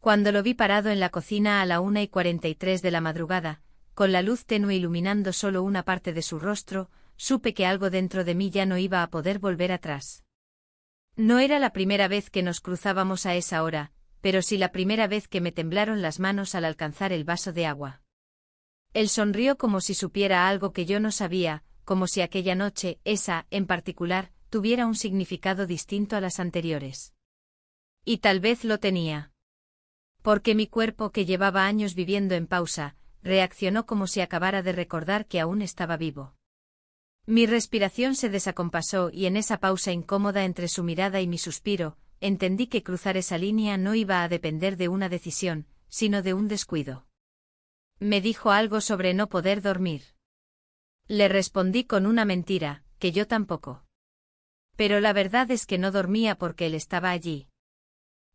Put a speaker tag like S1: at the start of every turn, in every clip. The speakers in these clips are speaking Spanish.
S1: Cuando lo vi parado en la cocina a la 1:43 de la madrugada, con la luz tenue iluminando solo una parte de su rostro, supe que algo dentro de mí ya no iba a poder volver atrás. No era la primera vez que nos cruzábamos a esa hora, pero sí la primera vez que me temblaron las manos al alcanzar el vaso de agua. Él sonrió como si supiera algo que yo no sabía, como si aquella noche, esa, en particular, tuviera un significado distinto a las anteriores. Y tal vez lo tenía. Porque mi cuerpo, que llevaba años viviendo en pausa, reaccionó como si acabara de recordar que aún estaba vivo. Mi respiración se desacompasó y en esa pausa incómoda entre su mirada y mi suspiro, entendí que cruzar esa línea no iba a depender de una decisión, sino de un descuido. Me dijo algo sobre no poder dormir. Le respondí con una mentira, que yo tampoco. Pero la verdad es que no dormía porque él estaba allí.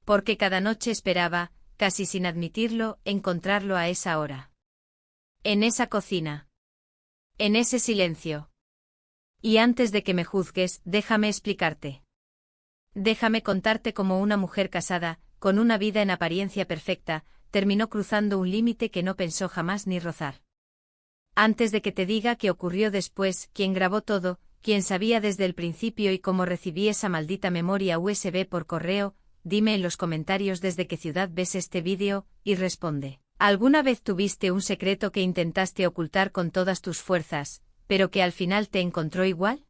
S1: Porque cada noche esperaba, casi sin admitirlo, encontrarlo a esa hora. En esa cocina. En ese silencio. Y antes de que me juzgues, déjame explicarte. Déjame contarte cómo una mujer casada, con una vida en apariencia perfecta, terminó cruzando un límite que no pensó jamás ni rozar. Antes de que te diga qué ocurrió después, quién grabó todo, quién sabía desde el principio y cómo recibí esa maldita memoria USB por correo, dime en los comentarios desde qué ciudad ves este vídeo, y responde. ¿Alguna vez tuviste un secreto que intentaste ocultar con todas tus fuerzas, pero que al final te encontró igual?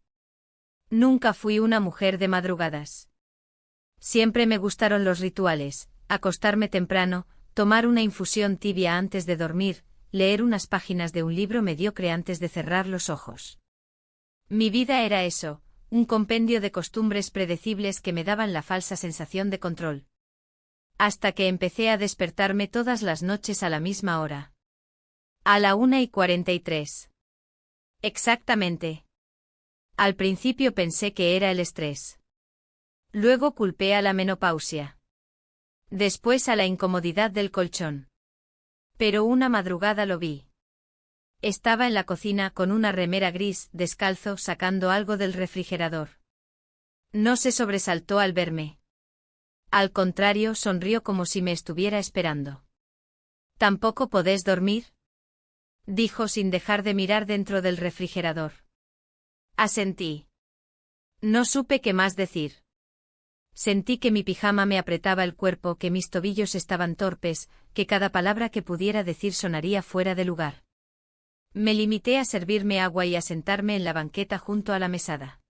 S1: Nunca fui una mujer de madrugadas. Siempre me gustaron los rituales, acostarme temprano, tomar una infusión tibia antes de dormir, leer unas páginas de un libro mediocre antes de cerrar los ojos. Mi vida era eso, un compendio de costumbres predecibles que me daban la falsa sensación de control. Hasta que empecé a despertarme todas las noches a la misma hora. A la 1:43. Exactamente. Al principio pensé que era el estrés. Luego culpé a la menopausia. Después a la incomodidad del colchón. Pero una madrugada lo vi. Estaba en la cocina con una remera gris, descalzo, sacando algo del refrigerador. No se sobresaltó al verme. Al contrario, sonrió como si me estuviera esperando. ¿Tampoco podés dormir?, dijo sin dejar de mirar dentro del refrigerador. Asentí. No supe qué más decir. Sentí que mi pijama me apretaba el cuerpo, que mis tobillos estaban torpes, que cada palabra que pudiera decir sonaría fuera de lugar. Me limité a servirme agua y a sentarme en la banqueta junto a la mesada.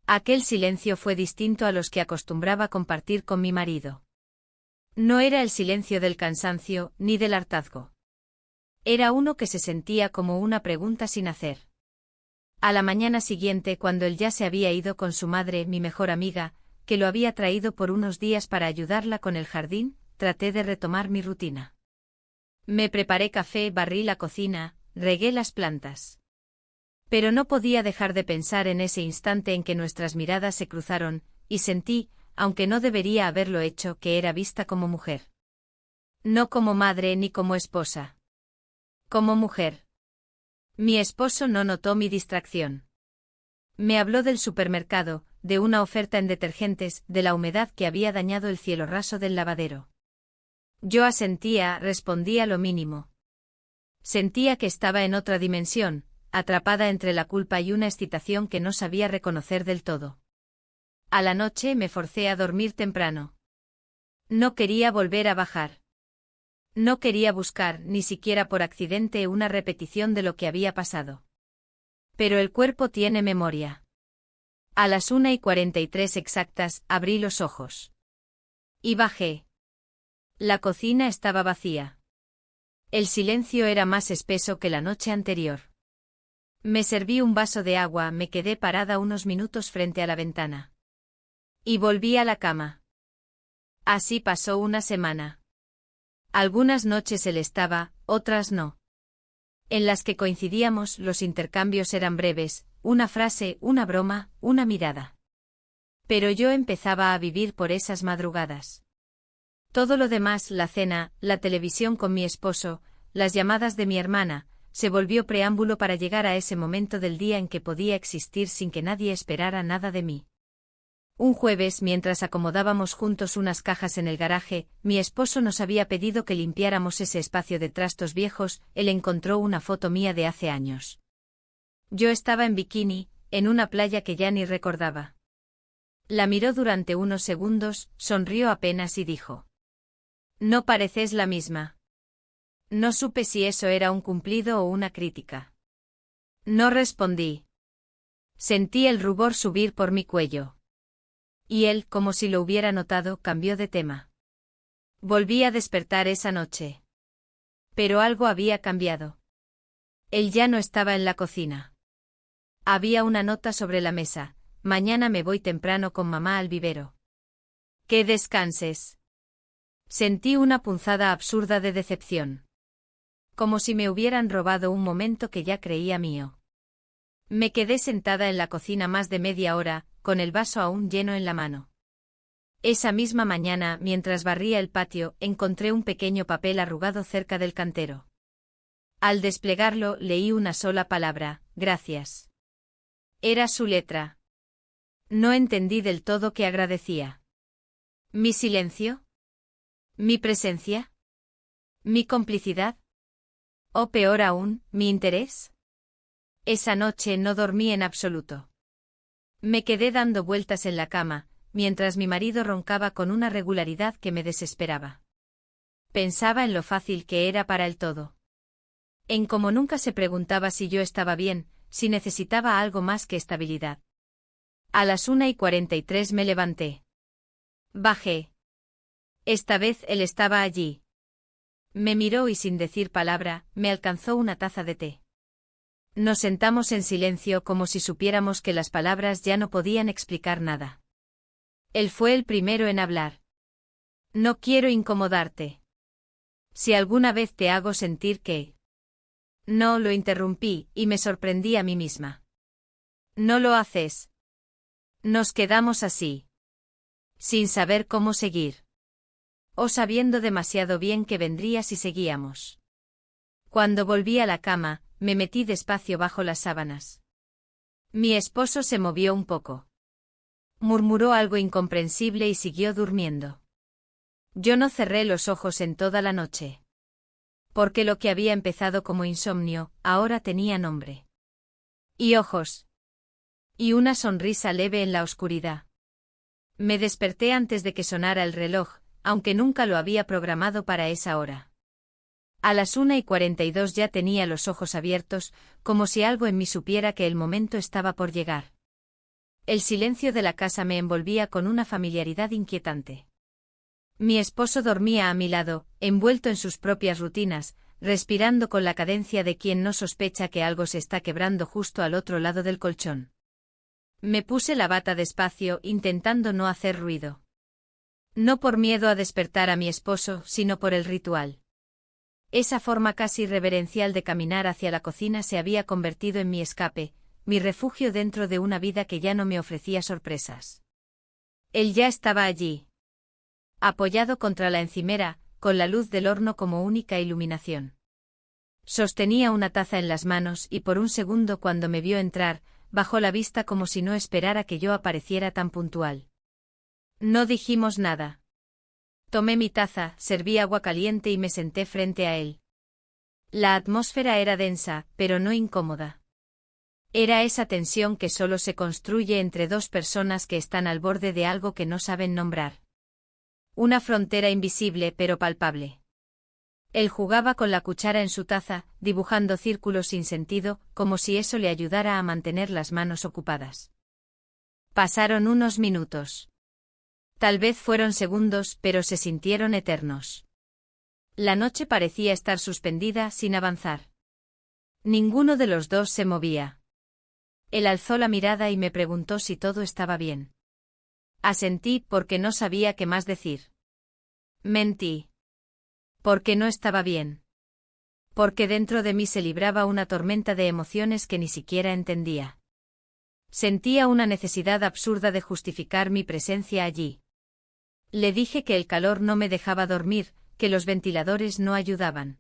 S1: Aquel silencio fue distinto a los que acostumbraba compartir con mi marido. No era el silencio del cansancio, ni del hartazgo. Era uno que se sentía como una pregunta sin hacer. A la mañana siguiente, cuando él ya se había ido con su madre, mi mejor amiga, que lo había traído por unos días para ayudarla con el jardín, traté de retomar mi rutina. Me preparé café, barrí la cocina, regué las plantas. Pero no podía dejar de pensar en ese instante en que nuestras miradas se cruzaron, y sentí, aunque no debería haberlo hecho, que era vista como mujer. No como madre ni como esposa. Como mujer. Mi esposo no notó mi distracción. Me habló del supermercado, de una oferta en detergentes, de la humedad que había dañado el cielo raso del lavadero. Yo asentía, respondía lo mínimo. Sentía que estaba en otra dimensión, atrapada entre la culpa y una excitación que no sabía reconocer del todo. A la noche me forcé a dormir temprano. No quería volver a bajar. No quería buscar, ni siquiera por accidente, una repetición de lo que había pasado. Pero el cuerpo tiene memoria. A las 1:43 exactas, abrí los ojos. Y bajé. La cocina estaba vacía. El silencio era más espeso que la noche anterior. Me serví un vaso de agua, me quedé parada unos minutos frente a la ventana. Y volví a la cama. Así pasó una semana. Algunas noches él estaba, otras no. En las que coincidíamos, los intercambios eran breves, una frase, una broma, una mirada. Pero yo empezaba a vivir por esas madrugadas. Todo lo demás, la cena, la televisión con mi esposo, las llamadas de mi hermana, se volvió preámbulo para llegar a ese momento del día en que podía existir sin que nadie esperara nada de mí. Un jueves, mientras acomodábamos juntos unas cajas en el garaje, mi esposo nos había pedido que limpiáramos ese espacio de trastos viejos. Él encontró una foto mía de hace años. Yo estaba en bikini, en una playa que ya ni recordaba. La miró durante unos segundos, sonrió apenas y dijo: «No pareces la misma». No supe si eso era un cumplido o una crítica. No respondí. Sentí el rubor subir por mi cuello. Y él, como si lo hubiera notado, cambió de tema. Volví a despertar esa noche. Pero algo había cambiado. Él ya no estaba en la cocina. Había una nota sobre la mesa: «Mañana me voy temprano con mamá al vivero». «Que descanses». Sentí una punzada absurda de decepción. Como si me hubieran robado un momento que ya creía mío. Me quedé sentada en la cocina más de media hora, con el vaso aún lleno en la mano. Esa misma mañana, mientras barría el patio, encontré un pequeño papel arrugado cerca del cantero. Al desplegarlo, leí una sola palabra: «Gracias». Era su letra. No entendí del todo qué agradecía. ¿Mi silencio? ¿Mi presencia? ¿Mi complicidad? ¿O peor aún, mi interés? Esa noche no dormí en absoluto. Me quedé dando vueltas en la cama, mientras mi marido roncaba con una regularidad que me desesperaba. Pensaba en lo fácil que era para él todo. En cómo nunca se preguntaba si yo estaba bien, si necesitaba algo más que estabilidad. A las 1:43 me levanté. Bajé. Esta vez él estaba allí. Me miró y sin decir palabra, me alcanzó una taza de té. Nos sentamos en silencio como si supiéramos que las palabras ya no podían explicar nada. Él fue el primero en hablar. «No quiero incomodarte. Si alguna vez te hago sentir que...». No, lo interrumpí, y me sorprendí a mí misma. «No lo haces». Nos quedamos así. Sin saber cómo seguir. O sabiendo demasiado bien que vendría si seguíamos. Cuando volví a la cama, me metí despacio bajo las sábanas. Mi esposo se movió un poco. Murmuró algo incomprensible y siguió durmiendo. Yo no cerré los ojos en toda la noche. Porque lo que había empezado como insomnio, ahora tenía nombre. Y ojos. Y una sonrisa leve en la oscuridad. Me desperté antes de que sonara el reloj, aunque nunca lo había programado para esa hora. A las 1:42 ya tenía los ojos abiertos, como si algo en mí supiera que el momento estaba por llegar. El silencio de la casa me envolvía con una familiaridad inquietante. Mi esposo dormía a mi lado, envuelto en sus propias rutinas, respirando con la cadencia de quien no sospecha que algo se está quebrando justo al otro lado del colchón. Me puse la bata despacio, intentando no hacer ruido. No por miedo a despertar a mi esposo, sino por el ritual. Esa forma casi reverencial de caminar hacia la cocina se había convertido en mi escape, mi refugio dentro de una vida que ya no me ofrecía sorpresas. Él ya estaba allí. Apoyado contra la encimera, con la luz del horno como única iluminación. Sostenía una taza en las manos y por un segundo cuando me vio entrar, bajó la vista como si no esperara que yo apareciera tan puntual. No dijimos nada. Tomé mi taza, serví agua caliente y me senté frente a él. La atmósfera era densa, pero no incómoda. Era esa tensión que solo se construye entre dos personas que están al borde de algo que no saben nombrar. Una frontera invisible pero palpable. Él jugaba con la cuchara en su taza, dibujando círculos sin sentido, como si eso le ayudara a mantener las manos ocupadas. Pasaron unos minutos. Tal vez fueron segundos, pero se sintieron eternos. La noche parecía estar suspendida sin avanzar. Ninguno de los dos se movía. Él alzó la mirada y me preguntó si todo estaba bien. Asentí porque no sabía qué más decir. Mentí. Porque no estaba bien. Porque dentro de mí se libraba una tormenta de emociones que ni siquiera entendía. Sentía una necesidad absurda de justificar mi presencia allí. Le dije que el calor no me dejaba dormir, que los ventiladores no ayudaban.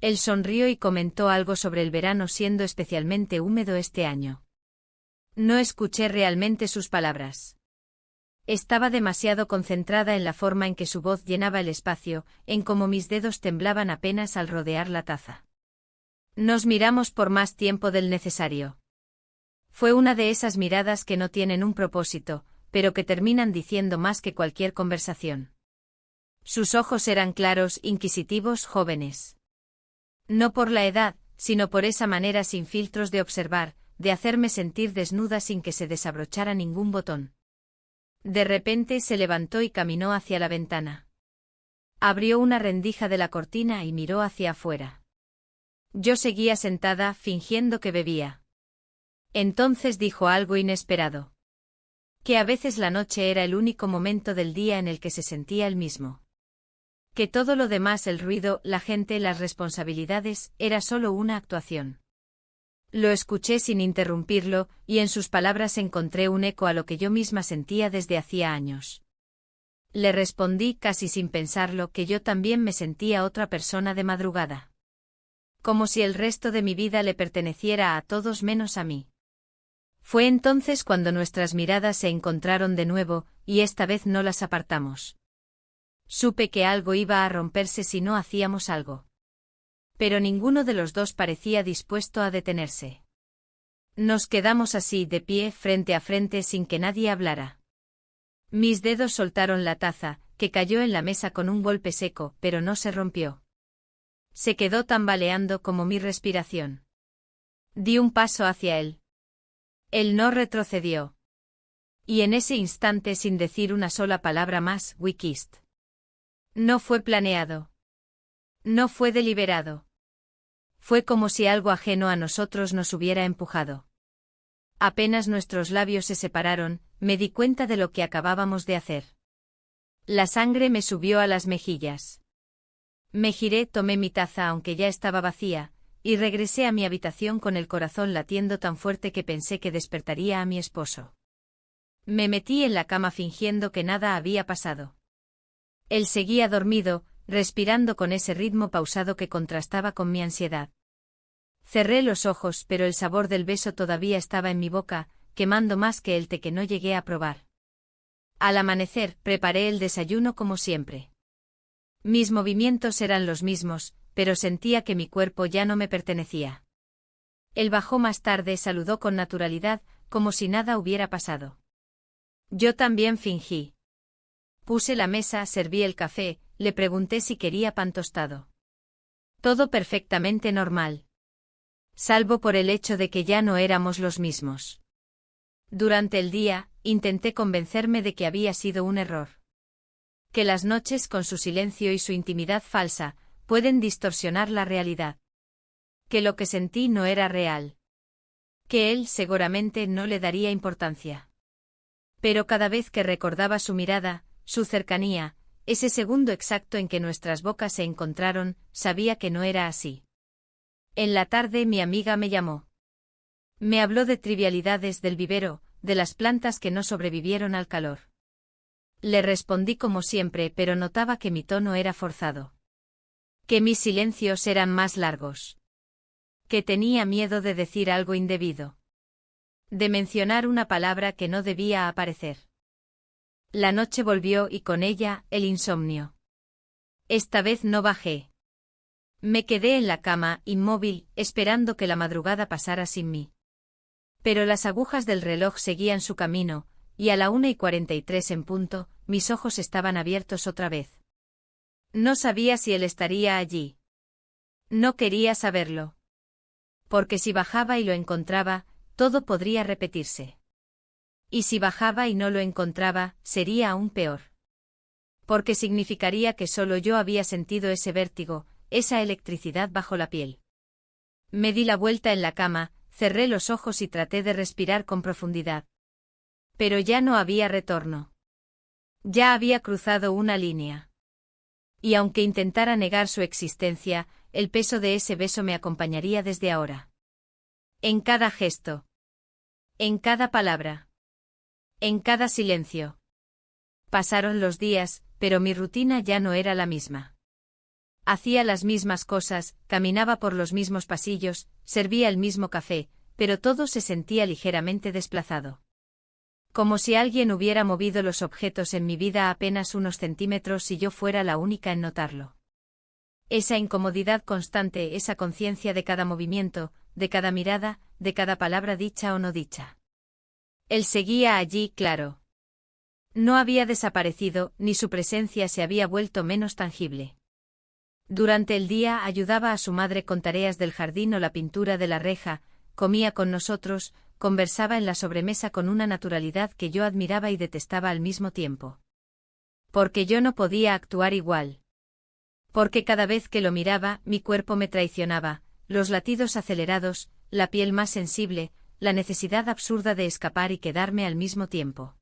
S1: Él sonrió y comentó algo sobre el verano siendo especialmente húmedo este año. No escuché realmente sus palabras. Estaba demasiado concentrada en la forma en que su voz llenaba el espacio, en cómo mis dedos temblaban apenas al rodear la taza. Nos miramos por más tiempo del necesario. Fue una de esas miradas que no tienen un propósito, pero que terminan diciendo más que cualquier conversación. Sus ojos eran claros, inquisitivos, jóvenes. No por la edad, sino por esa manera sin filtros de observar, de hacerme sentir desnuda sin que se desabrochara ningún botón. De repente se levantó y caminó hacia la ventana. Abrió una rendija de la cortina y miró hacia afuera. Yo seguía sentada, fingiendo que bebía. Entonces dijo algo inesperado. Que a veces la noche era el único momento del día en el que se sentía el mismo. Que todo lo demás, el ruido, la gente, las responsabilidades, era solo una actuación. Lo escuché sin interrumpirlo, y en sus palabras encontré un eco a lo que yo misma sentía desde hacía años. Le respondí casi sin pensarlo que yo también me sentía otra persona de madrugada. Como si el resto de mi vida le perteneciera a todos menos a mí. Fue entonces cuando nuestras miradas se encontraron de nuevo, y esta vez no las apartamos. Supe que algo iba a romperse si no hacíamos algo. Pero ninguno de los dos parecía dispuesto a detenerse. Nos quedamos así, de pie, frente a frente, sin que nadie hablara. Mis dedos soltaron la taza, que cayó en la mesa con un golpe seco, pero no se rompió. Se quedó tambaleando como mi respiración. Di un paso hacia él. Él no retrocedió. Y en ese instante, sin decir una sola palabra más, we kissed. No fue planeado. No fue deliberado. Fue como si algo ajeno a nosotros nos hubiera empujado. Apenas nuestros labios se separaron, me di cuenta de lo que acabábamos de hacer. La sangre me subió a las mejillas. Me giré, tomé mi taza aunque ya estaba vacía, y regresé a mi habitación con el corazón latiendo tan fuerte que pensé que despertaría a mi esposo. Me metí en la cama fingiendo que nada había pasado. Él seguía dormido, respirando con ese ritmo pausado que contrastaba con mi ansiedad. Cerré los ojos, pero el sabor del beso todavía estaba en mi boca, quemando más que el té que no llegué a probar. Al amanecer, preparé el desayuno como siempre. Mis movimientos eran los mismos, pero sentía que mi cuerpo ya no me pertenecía. Él bajó más tarde, saludó con naturalidad, como si nada hubiera pasado. Yo también fingí. Puse la mesa, serví el café, le pregunté si quería pan tostado. Todo perfectamente normal. Salvo por el hecho de que ya no éramos los mismos. Durante el día, intenté convencerme de que había sido un error. Que las noches, con su silencio y su intimidad falsa, pueden distorsionar la realidad. Que lo que sentí no era real. Que él seguramente no le daría importancia. Pero cada vez que recordaba su mirada, su cercanía, ese segundo exacto en que nuestras bocas se encontraron, sabía que no era así. En la tarde mi amiga me llamó. Me habló de trivialidades del vivero, de las plantas que no sobrevivieron al calor. Le respondí como siempre, pero notaba que mi tono era forzado. Que mis silencios eran más largos. Que tenía miedo de decir algo indebido. De mencionar una palabra que no debía aparecer. La noche volvió y con ella, el insomnio. Esta vez no bajé. Me quedé en la cama, inmóvil, esperando que la madrugada pasara sin mí. Pero las agujas del reloj seguían su camino, y a la 1:43 en punto, mis ojos estaban abiertos otra vez. No sabía si él estaría allí. No quería saberlo. Porque si bajaba y lo encontraba, todo podría repetirse. Y si bajaba y no lo encontraba, sería aún peor. Porque significaría que solo yo había sentido ese vértigo, esa electricidad bajo la piel. Me di la vuelta en la cama, cerré los ojos y traté de respirar con profundidad. Pero ya no había retorno. Ya había cruzado una línea. Y aunque intentara negar su existencia, el peso de ese beso me acompañaría desde ahora. En cada gesto. En cada palabra. En cada silencio. Pasaron los días, pero mi rutina ya no era la misma. Hacía las mismas cosas, caminaba por los mismos pasillos, servía el mismo café, pero todo se sentía ligeramente desplazado. Como si alguien hubiera movido los objetos en mi vida apenas unos centímetros y yo fuera la única en notarlo. Esa incomodidad constante, esa conciencia de cada movimiento, de cada mirada, de cada palabra dicha o no dicha. Él seguía allí, claro. No había desaparecido, ni su presencia se había vuelto menos tangible. Durante el día ayudaba a su madre con tareas del jardín o la pintura de la reja, comía con nosotros, conversaba en la sobremesa con una naturalidad que yo admiraba y detestaba al mismo tiempo. Porque yo no podía actuar igual. Porque cada vez que lo miraba, mi cuerpo me traicionaba, los latidos acelerados, la piel más sensible, la necesidad absurda de escapar y quedarme al mismo tiempo.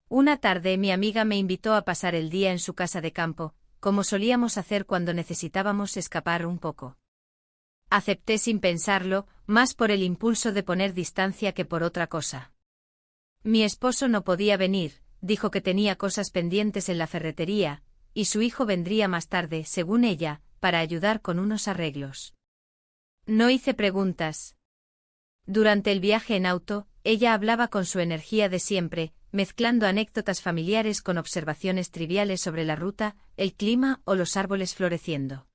S1: Una tarde mi amiga me invitó a pasar el día en su casa de campo, como solíamos hacer cuando necesitábamos escapar un poco. Acepté sin pensarlo, más por el impulso de poner distancia que por otra cosa. Mi esposo no podía venir, dijo que tenía cosas pendientes en la ferretería, y su hijo vendría más tarde, según ella, para ayudar con unos arreglos. No hice preguntas. Durante el viaje en auto, ella hablaba con su energía de siempre, mezclando anécdotas familiares con observaciones triviales sobre la ruta, el clima o los árboles floreciendo.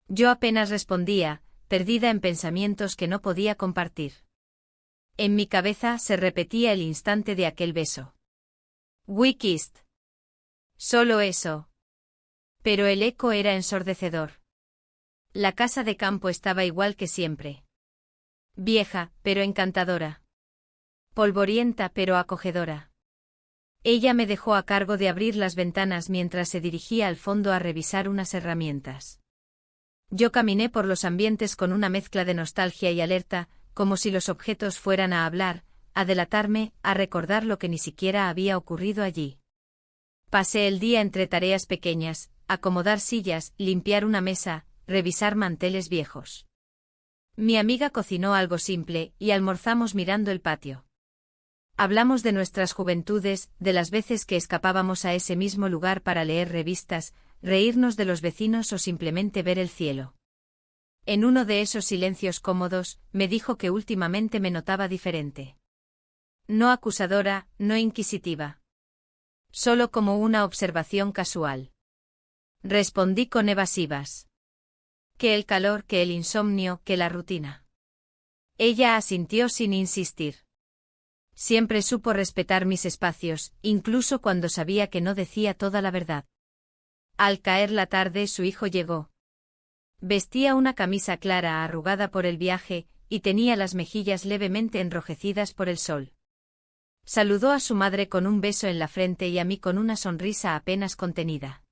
S1: Yo apenas respondía, perdida en pensamientos que no podía compartir. En mi cabeza se repetía el instante de aquel beso. We kissed. Solo eso. Pero el eco era ensordecedor. La casa de campo estaba igual que siempre. Vieja, pero encantadora. Polvorienta, pero acogedora. Ella me dejó a cargo de abrir las ventanas mientras se dirigía al fondo a revisar unas herramientas. Yo caminé por los ambientes con una mezcla de nostalgia y alerta, como si los objetos fueran a hablar, a delatarme, a recordar lo que ni siquiera había ocurrido allí. Pasé el día entre tareas pequeñas, acomodar sillas, limpiar una mesa, revisar manteles viejos. Mi amiga cocinó algo simple, y almorzamos mirando el patio. Hablamos de nuestras juventudes, de las veces que escapábamos a ese mismo lugar para leer revistas, reírnos de los vecinos o simplemente ver el cielo. En uno de esos silencios cómodos, me dijo que últimamente me notaba diferente. No acusadora, no inquisitiva. Solo como una observación casual. Respondí con evasivas. Que el calor, que el insomnio, que la rutina. Ella asintió sin insistir. Siempre supo respetar mis espacios, incluso cuando sabía que no decía toda la verdad. Al caer la tarde su hijo llegó. Vestía una camisa clara arrugada por el viaje, y tenía las mejillas levemente enrojecidas por el sol. Saludó a su madre con un beso en la frente y a mí con una sonrisa apenas contenida.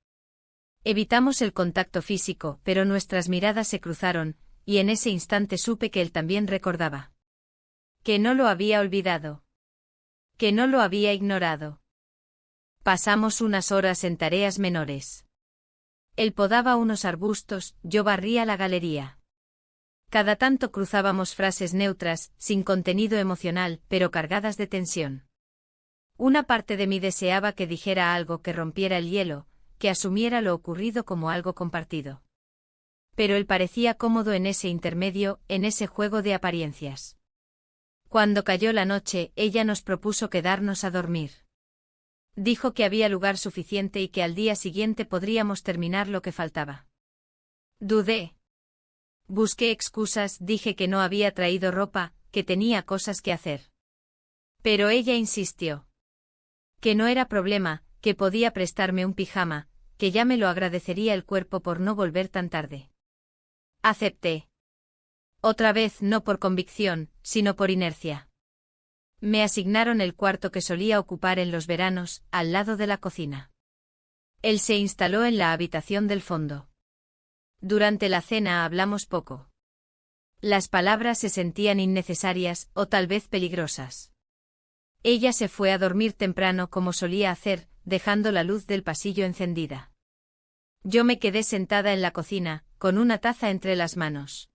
S1: Evitamos el contacto físico, pero nuestras miradas se cruzaron, y en ese instante supe que él también recordaba. Que no lo había olvidado. Que no lo había ignorado. Pasamos unas horas en tareas menores. Él podaba unos arbustos, yo barría la galería. Cada tanto cruzábamos frases neutras, sin contenido emocional, pero cargadas de tensión. Una parte de mí deseaba que dijera algo que rompiera el hielo, que asumiera lo ocurrido como algo compartido. Pero él parecía cómodo en ese intermedio, en ese juego de apariencias. Cuando cayó la noche, ella nos propuso quedarnos a dormir. Dijo que había lugar suficiente y que al día siguiente podríamos terminar lo que faltaba. Dudé. Busqué excusas, dije que no había traído ropa, que tenía cosas que hacer. Pero ella insistió. Que no era problema, que podía prestarme un pijama, que ya me lo agradecería el cuerpo por no volver tan tarde. Acepté. Otra vez no por convicción, sino por inercia. Me asignaron el cuarto que solía ocupar en los veranos, al lado de la cocina. Él se instaló en la habitación del fondo. Durante la cena hablamos poco. Las palabras se sentían innecesarias, o tal vez peligrosas. Ella se fue a dormir temprano como solía hacer, dejando la luz del pasillo encendida. Yo me quedé sentada en la cocina, con una taza entre las manos.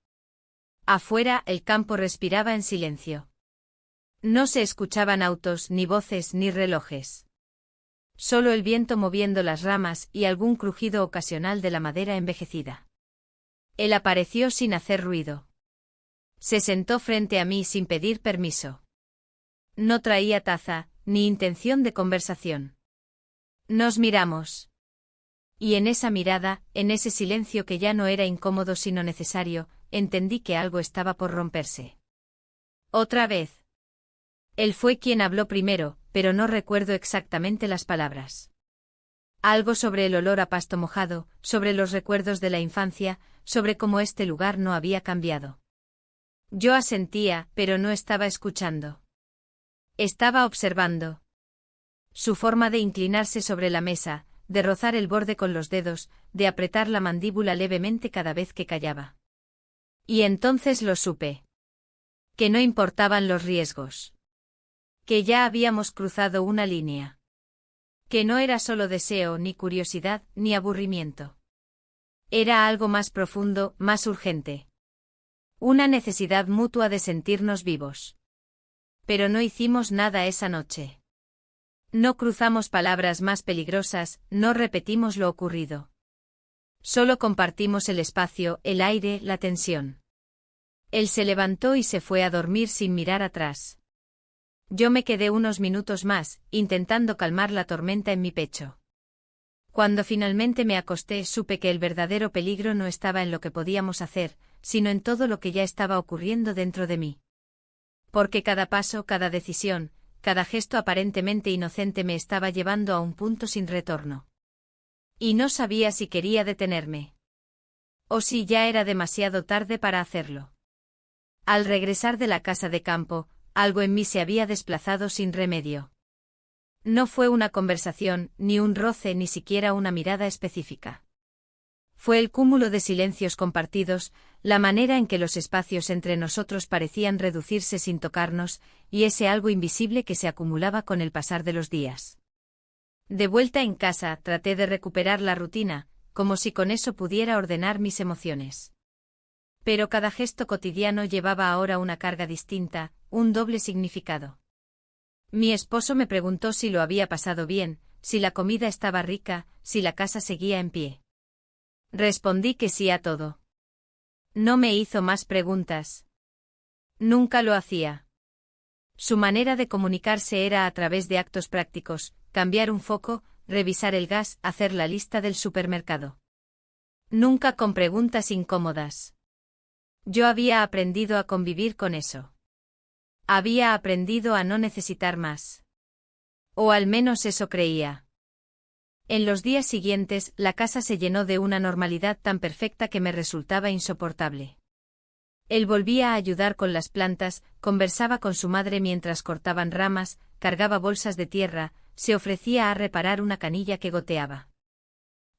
S1: Afuera el campo respiraba en silencio. No se escuchaban autos, ni voces, ni relojes. Solo el viento moviendo las ramas y algún crujido ocasional de la madera envejecida. Él apareció sin hacer ruido. Se sentó frente a mí sin pedir permiso. No traía taza, ni intención de conversación. Nos miramos. Y en esa mirada, en ese silencio que ya no era incómodo sino necesario, entendí que algo estaba por romperse. Otra vez. Él fue quien habló primero, pero no recuerdo exactamente las palabras. Algo sobre el olor a pasto mojado, sobre los recuerdos de la infancia, sobre cómo este lugar no había cambiado. Yo asentía, pero no estaba escuchando. Estaba observando. Su forma de inclinarse sobre la mesa, de rozar el borde con los dedos, de apretar la mandíbula levemente cada vez que callaba. Y entonces lo supe. Que no importaban los riesgos. Que ya habíamos cruzado una línea. Que no era solo deseo, ni curiosidad, ni aburrimiento. Era algo más profundo, más urgente. Una necesidad mutua de sentirnos vivos. Pero no hicimos nada esa noche. No cruzamos palabras más peligrosas, no repetimos lo ocurrido. Solo compartimos el espacio, el aire, la tensión. Él se levantó y se fue a dormir sin mirar atrás. Yo me quedé unos minutos más, intentando calmar la tormenta en mi pecho. Cuando finalmente me acosté, supe que el verdadero peligro no estaba en lo que podíamos hacer, sino en todo lo que ya estaba ocurriendo dentro de mí. Porque cada paso, cada decisión, cada gesto aparentemente inocente me estaba llevando a un punto sin retorno. Y no sabía si quería detenerme. O si ya era demasiado tarde para hacerlo. Al regresar de la casa de campo, algo en mí se había desplazado sin remedio. No fue una conversación, ni un roce, ni siquiera una mirada específica. Fue el cúmulo de silencios compartidos, la manera en que los espacios entre nosotros parecían reducirse sin tocarnos, y ese algo invisible que se acumulaba con el pasar de los días. De vuelta en casa, traté de recuperar la rutina, como si con eso pudiera ordenar mis emociones. Pero cada gesto cotidiano llevaba ahora una carga distinta, un doble significado. Mi esposo me preguntó si lo había pasado bien, si la comida estaba rica, si la casa seguía en pie. Respondí que sí a todo. No me hizo más preguntas. Nunca lo hacía. Su manera de comunicarse era a través de actos prácticos, cambiar un foco, revisar el gas, hacer la lista del supermercado. Nunca con preguntas incómodas. Yo había aprendido a convivir con eso. Había aprendido a no necesitar más. O al menos eso creía. En los días siguientes, la casa se llenó de una normalidad tan perfecta que me resultaba insoportable. Él volvía a ayudar con las plantas, conversaba con su madre mientras cortaban ramas, cargaba bolsas de tierra, se ofrecía a reparar una canilla que goteaba.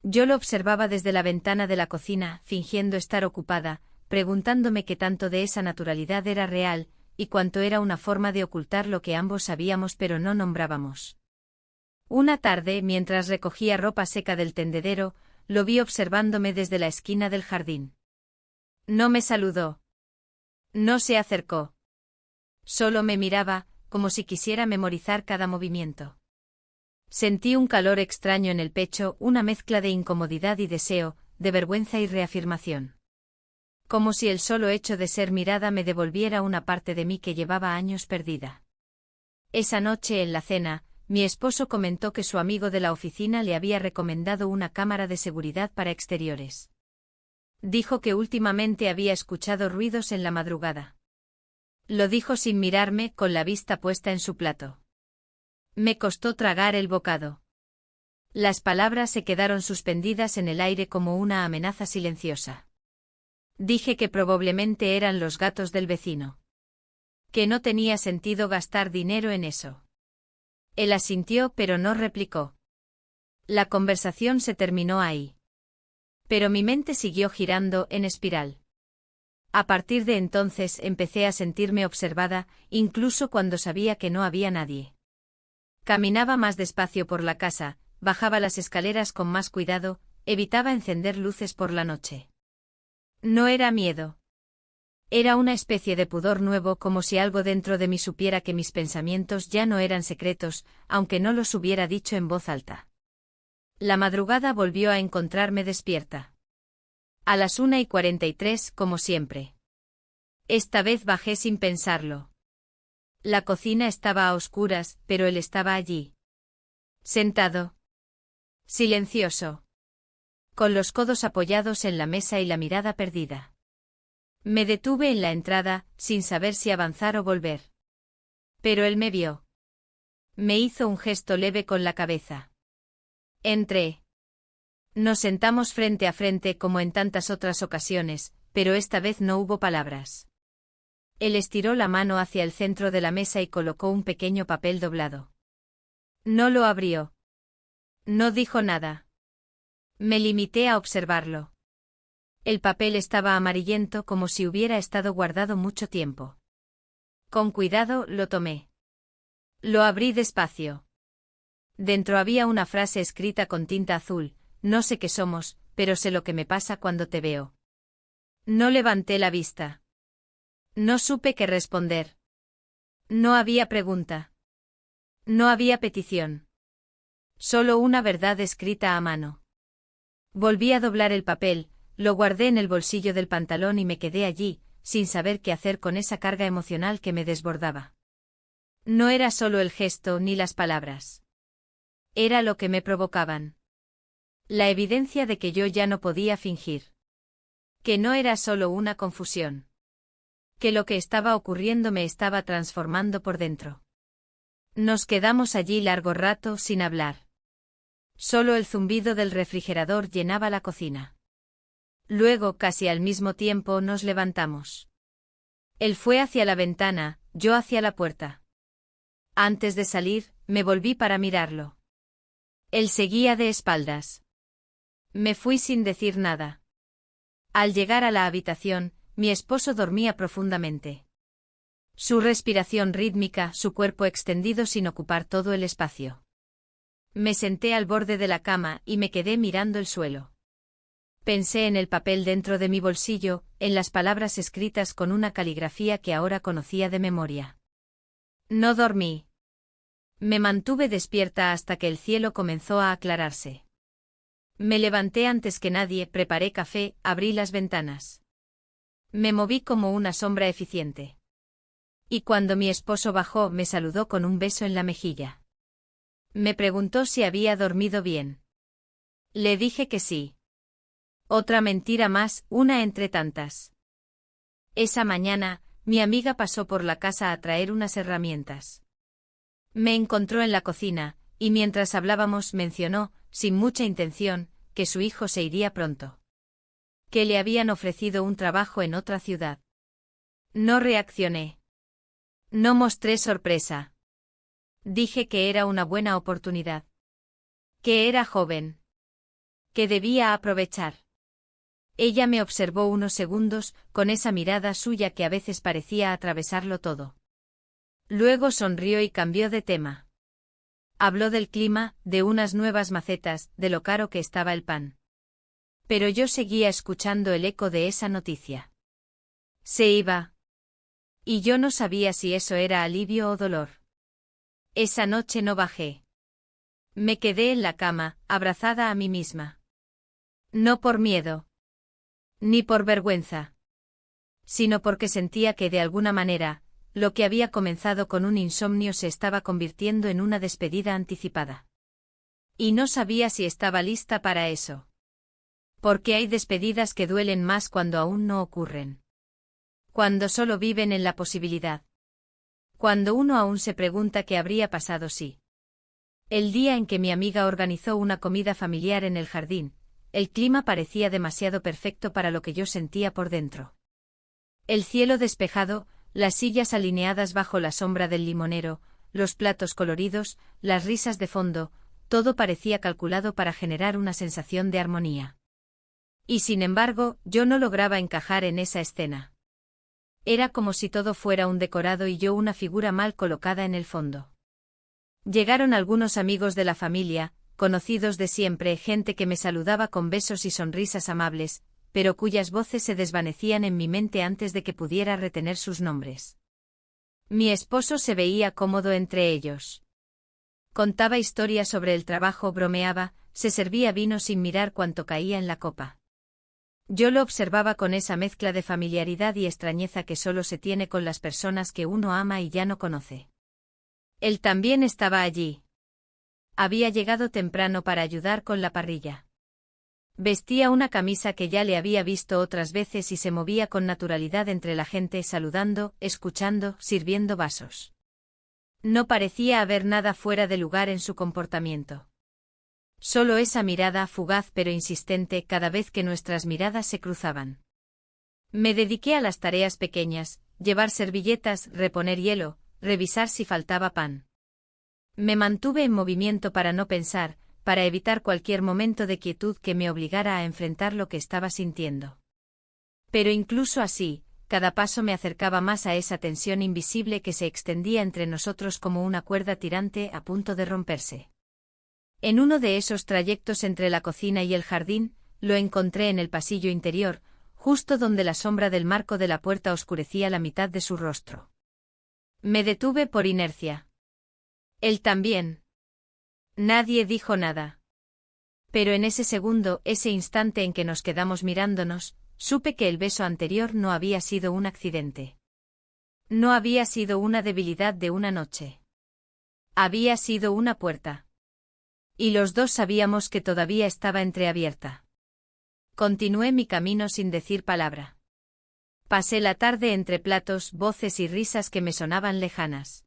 S1: Yo lo observaba desde la ventana de la cocina, fingiendo estar ocupada, preguntándome qué tanto de esa naturalidad era real, y cuánto era una forma de ocultar lo que ambos sabíamos pero no nombrábamos. Una tarde, mientras recogía ropa seca del tendedero, lo vi observándome desde la esquina del jardín. No me saludó. No se acercó. Solo me miraba, como si quisiera memorizar cada movimiento. Sentí un calor extraño en el pecho, una mezcla de incomodidad y deseo, de vergüenza y reafirmación. Como si el solo hecho de ser mirada me devolviera una parte de mí que llevaba años perdida. Esa noche en la cena, mi esposo comentó que su amigo de la oficina le había recomendado una cámara de seguridad para exteriores. Dijo que últimamente había escuchado ruidos en la madrugada. Lo dijo sin mirarme, con la vista puesta en su plato. Me costó tragar el bocado. Las palabras se quedaron suspendidas en el aire como una amenaza silenciosa. Dije que probablemente eran los gatos del vecino. Que no tenía sentido gastar dinero en eso. Él asintió pero no replicó. La conversación se terminó ahí. Pero mi mente siguió girando en espiral. A partir de entonces empecé a sentirme observada, incluso cuando sabía que no había nadie. Caminaba más despacio por la casa, bajaba las escaleras con más cuidado, evitaba encender luces por la noche. No era miedo. Era una especie de pudor nuevo, como si algo dentro de mí supiera que mis pensamientos ya no eran secretos, aunque no los hubiera dicho en voz alta. La madrugada volvió a encontrarme despierta. A las 1:43, como siempre. Esta vez bajé sin pensarlo. La cocina estaba a oscuras, pero él estaba allí. Sentado. Silencioso. Con los codos apoyados en la mesa y la mirada perdida. Me detuve en la entrada, sin saber si avanzar o volver. Pero él me vio. Me hizo un gesto leve con la cabeza. Entré. Nos sentamos frente a frente como en tantas otras ocasiones, pero esta vez no hubo palabras. Él estiró la mano hacia el centro de la mesa y colocó un pequeño papel doblado. No lo abrió. No dijo nada. Me limité a observarlo. El papel estaba amarillento como si hubiera estado guardado mucho tiempo. Con cuidado lo tomé. Lo abrí despacio. Dentro había una frase escrita con tinta azul: no sé qué somos, pero sé lo que me pasa cuando te veo. No levanté la vista. No supe qué responder. No había pregunta. No había petición. Solo una verdad escrita a mano. Volví a doblar el papel, lo guardé en el bolsillo del pantalón y me quedé allí, sin saber qué hacer con esa carga emocional que me desbordaba. No era solo el gesto ni las palabras. Era lo que me provocaban. La evidencia de que yo ya no podía fingir. Que no era solo una confusión. Que lo que estaba ocurriendo me estaba transformando por dentro. Nos quedamos allí largo rato sin hablar. Solo el zumbido del refrigerador llenaba la cocina. Luego, casi al mismo tiempo, nos levantamos. Él fue hacia la ventana, yo hacia la puerta. Antes de salir, me volví para mirarlo. Él seguía de espaldas. Me fui sin decir nada. Al llegar a la habitación, mi esposo dormía profundamente. Su respiración rítmica, su cuerpo extendido sin ocupar todo el espacio. Me senté al borde de la cama y me quedé mirando el suelo. Pensé en el papel dentro de mi bolsillo, en las palabras escritas con una caligrafía que ahora conocía de memoria. No dormí. Me mantuve despierta hasta que el cielo comenzó a aclararse. Me levanté antes que nadie, preparé café, abrí las ventanas. Me moví como una sombra eficiente. Y cuando mi esposo bajó, me saludó con un beso en la mejilla. Me preguntó si había dormido bien. Le dije que sí. Otra mentira más, una entre tantas. Esa mañana, mi amiga pasó por la casa a traer unas herramientas. Me encontró en la cocina, y mientras hablábamos mencionó, sin mucha intención, que su hijo se iría pronto. Que le habían ofrecido un trabajo en otra ciudad. No reaccioné. No mostré sorpresa. Dije que era una buena oportunidad. Que era joven. Que debía aprovechar. Ella me observó unos segundos, con esa mirada suya que a veces parecía atravesarlo todo. Luego sonrió y cambió de tema. Habló del clima, de unas nuevas macetas, de lo caro que estaba el pan. Pero yo seguía escuchando el eco de esa noticia. Se iba. Y yo no sabía si eso era alivio o dolor. Esa noche no bajé. Me quedé en la cama, abrazada a mí misma. No por miedo. Ni por vergüenza. Sino porque sentía que de alguna manera, lo que había comenzado con un insomnio se estaba convirtiendo en una despedida anticipada. Y no sabía si estaba lista para eso. Porque hay despedidas que duelen más cuando aún no ocurren. Cuando solo viven en la posibilidad. Cuando uno aún se pregunta qué habría pasado si. El día en que mi amiga organizó una comida familiar en el jardín, el clima parecía demasiado perfecto para lo que yo sentía por dentro. El cielo despejado, las sillas alineadas bajo la sombra del limonero, los platos coloridos, las risas de fondo, todo parecía calculado para generar una sensación de armonía. Y sin embargo, yo no lograba encajar en esa escena. Era como si todo fuera un decorado y yo una figura mal colocada en el fondo. Llegaron algunos amigos de la familia, conocidos de siempre, gente que me saludaba con besos y sonrisas amables, pero cuyas voces se desvanecían en mi mente antes de que pudiera retener sus nombres. Mi esposo se veía cómodo entre ellos. Contaba historias sobre el trabajo, bromeaba, se servía vino sin mirar cuánto caía en la copa. Yo lo observaba con esa mezcla de familiaridad y extrañeza que solo se tiene con las personas que uno ama y ya no conoce. Él también estaba allí. Había llegado temprano para ayudar con la parrilla. Vestía una camisa que ya le había visto otras veces y se movía con naturalidad entre la gente saludando, escuchando, sirviendo vasos. No parecía haber nada fuera de lugar en su comportamiento. Solo esa mirada fugaz pero insistente cada vez que nuestras miradas se cruzaban. Me dediqué a las tareas pequeñas, llevar servilletas, reponer hielo, revisar si faltaba pan. Me mantuve en movimiento para no pensar, para evitar cualquier momento de quietud que me obligara a enfrentar lo que estaba sintiendo. Pero incluso así, cada paso me acercaba más a esa tensión invisible que se extendía entre nosotros como una cuerda tirante a punto de romperse. En uno de esos trayectos entre la cocina y el jardín, lo encontré en el pasillo interior, justo donde la sombra del marco de la puerta oscurecía la mitad de su rostro. Me detuve por inercia. Él también. Nadie dijo nada. Pero en ese segundo, ese instante en que nos quedamos mirándonos, supe que el beso anterior no había sido un accidente. No había sido una debilidad de una noche. Había sido una puerta. Y los dos sabíamos que todavía estaba entreabierta. Continué mi camino sin decir palabra. Pasé la tarde entre platos, voces y risas que me sonaban lejanas.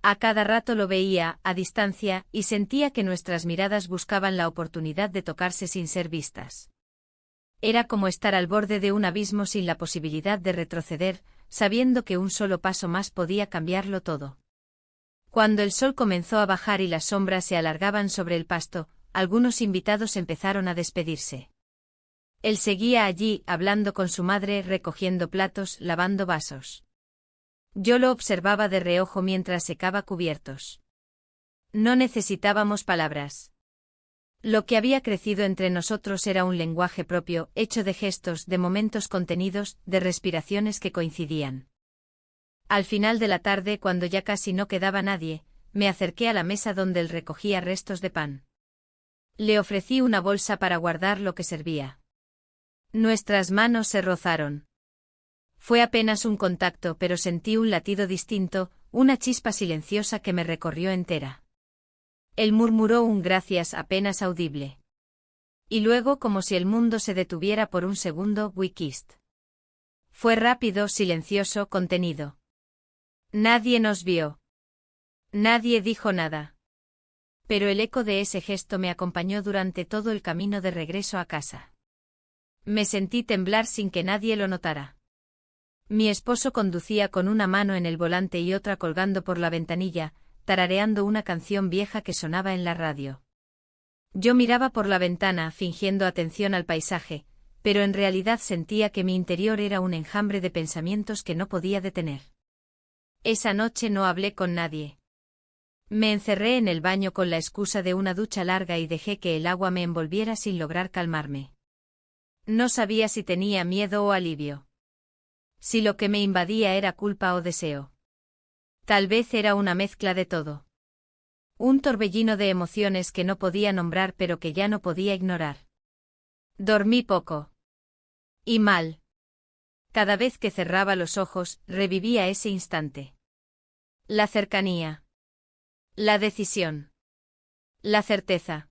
S1: A cada rato lo veía, a distancia, y sentía que nuestras miradas buscaban la oportunidad de tocarse sin ser vistas. Era como estar al borde de un abismo sin la posibilidad de retroceder, sabiendo que un solo paso más podía cambiarlo todo. Cuando el sol comenzó a bajar y las sombras se alargaban sobre el pasto, algunos invitados empezaron a despedirse. Él seguía allí, hablando con su madre, recogiendo platos, lavando vasos. Yo lo observaba de reojo mientras secaba cubiertos. No necesitábamos palabras. Lo que había crecido entre nosotros era un lenguaje propio, hecho de gestos, de momentos contenidos, de respiraciones que coincidían. Al final de la tarde, cuando ya casi no quedaba nadie, me acerqué a la mesa donde él recogía restos de pan. Le ofrecí una bolsa para guardar lo que servía. Nuestras manos se rozaron. Fue apenas un contacto, pero sentí un latido distinto, una chispa silenciosa que me recorrió entera. Él murmuró un gracias apenas audible. Y luego, como si el mundo se detuviera por un segundo, we kissed. Fue rápido, silencioso, contenido. Nadie nos vio. Nadie dijo nada. Pero el eco de ese gesto me acompañó durante todo el camino de regreso a casa. Me sentí temblar sin que nadie lo notara. Mi esposo conducía con una mano en el volante y otra colgando por la ventanilla, tarareando una canción vieja que sonaba en la radio. Yo miraba por la ventana, fingiendo atención al paisaje, pero en realidad sentía que mi interior era un enjambre de pensamientos que no podía detener. Esa noche no hablé con nadie. Me encerré en el baño con la excusa de una ducha larga y dejé que el agua me envolviera sin lograr calmarme. No sabía si tenía miedo o alivio. Si lo que me invadía era culpa o deseo. Tal vez era una mezcla de todo. Un torbellino de emociones que no podía nombrar pero que ya no podía ignorar. Dormí poco. Y mal. Cada vez que cerraba los ojos, revivía ese instante. La cercanía. La decisión. La certeza.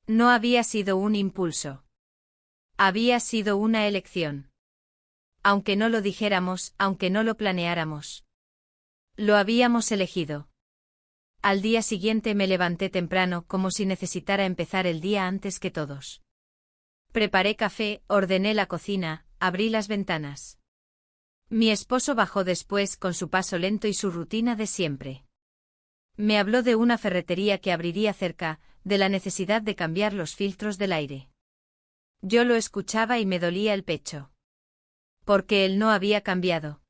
S1: No había sido un impulso. Había sido una elección. Aunque no lo dijéramos, aunque no lo planeáramos. Lo habíamos elegido. Al día siguiente me levanté temprano como si necesitara empezar el día antes que todos. Preparé café, ordené la cocina, abrí las ventanas. Mi esposo bajó después con su paso lento y su rutina de siempre. Me habló de una ferretería que abriría cerca, de la necesidad de cambiar los filtros del aire. Yo lo escuchaba y me dolía el pecho. Porque él no había cambiado.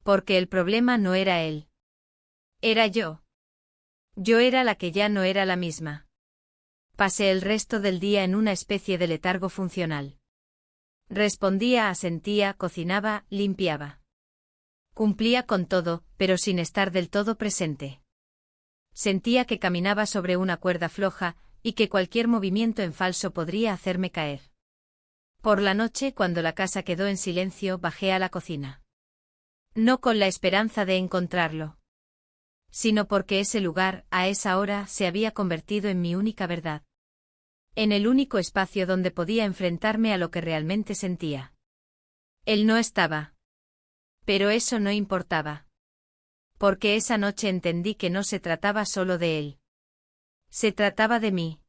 S1: Porque el problema no era él. Era yo. Yo era la que ya no era la misma. Pasé el resto del día en una especie de letargo funcional. Respondía, asentía, cocinaba, limpiaba. Cumplía con todo, pero sin estar del todo presente. Sentía que caminaba sobre una cuerda floja, y que cualquier movimiento en falso podría hacerme caer. Por la noche, cuando la casa quedó en silencio, bajé a la cocina. No con la esperanza de encontrarlo, sino porque ese lugar, a esa hora, se había convertido en mi única verdad. En el único espacio donde podía enfrentarme a lo que realmente sentía. Él no estaba. Pero eso no importaba. Porque esa noche entendí que no se trataba solo de él. Se trataba de mí.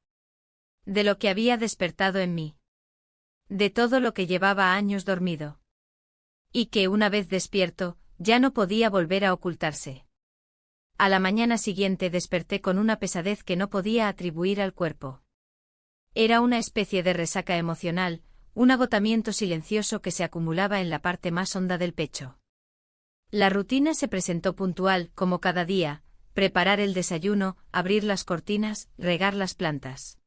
S1: De lo que había despertado en mí. De todo lo que llevaba años dormido. Y que una vez despierto, ya no podía volver a ocultarse. A la mañana siguiente desperté con una pesadez que no podía atribuir al cuerpo. Era una especie de resaca emocional, un agotamiento silencioso que se acumulaba en la parte más honda del pecho. La rutina se presentó puntual, como cada día: preparar el desayuno, abrir las cortinas, regar las plantas.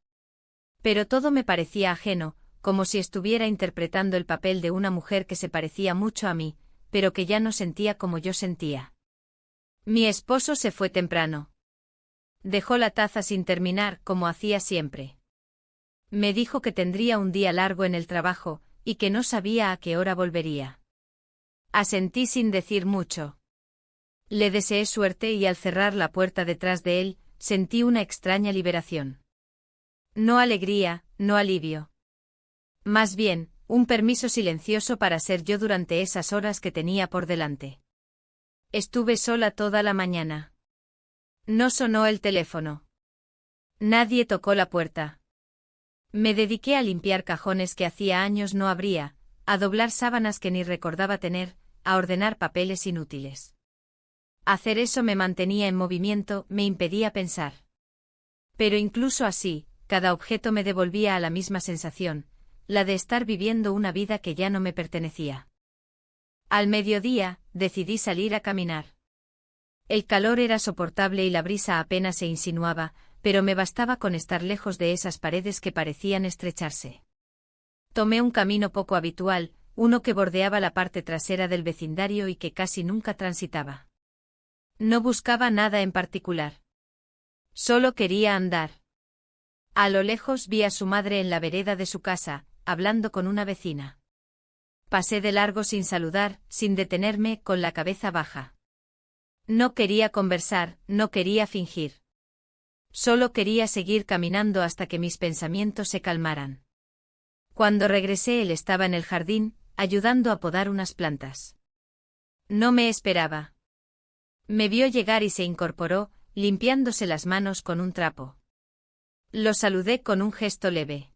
S1: Pero todo me parecía ajeno, como si estuviera interpretando el papel de una mujer que se parecía mucho a mí, pero que ya no sentía como yo sentía. Mi esposo se fue temprano. Dejó la taza sin terminar, como hacía siempre. Me dijo que tendría un día largo en el trabajo, y que no sabía a qué hora volvería. Asentí sin decir mucho. Le deseé suerte y al cerrar la puerta detrás de él, sentí una extraña liberación. No alegría, no alivio. Más bien, un permiso silencioso para ser yo durante esas horas que tenía por delante. Estuve sola toda la mañana. No sonó el teléfono. Nadie tocó la puerta. Me dediqué a limpiar cajones que hacía años no abría, a doblar sábanas que ni recordaba tener, a ordenar papeles inútiles. Hacer eso me mantenía en movimiento, me impedía pensar. Pero incluso así, cada objeto me devolvía a la misma sensación, la de estar viviendo una vida que ya no me pertenecía. Al mediodía, decidí salir a caminar. El calor era soportable y la brisa apenas se insinuaba, pero me bastaba con estar lejos de esas paredes que parecían estrecharse. Tomé un camino poco habitual, uno que bordeaba la parte trasera del vecindario y que casi nunca transitaba. No buscaba nada en particular. Solo quería andar. A lo lejos vi a su madre en la vereda de su casa, hablando con una vecina. Pasé de largo sin saludar, sin detenerme, con la cabeza baja. No quería conversar, no quería fingir. Solo quería seguir caminando hasta que mis pensamientos se calmaran. Cuando regresé él estaba en el jardín, ayudando a podar unas plantas. No me esperaba. Me vio llegar y se incorporó, limpiándose las manos con un trapo. Lo saludé con un gesto leve.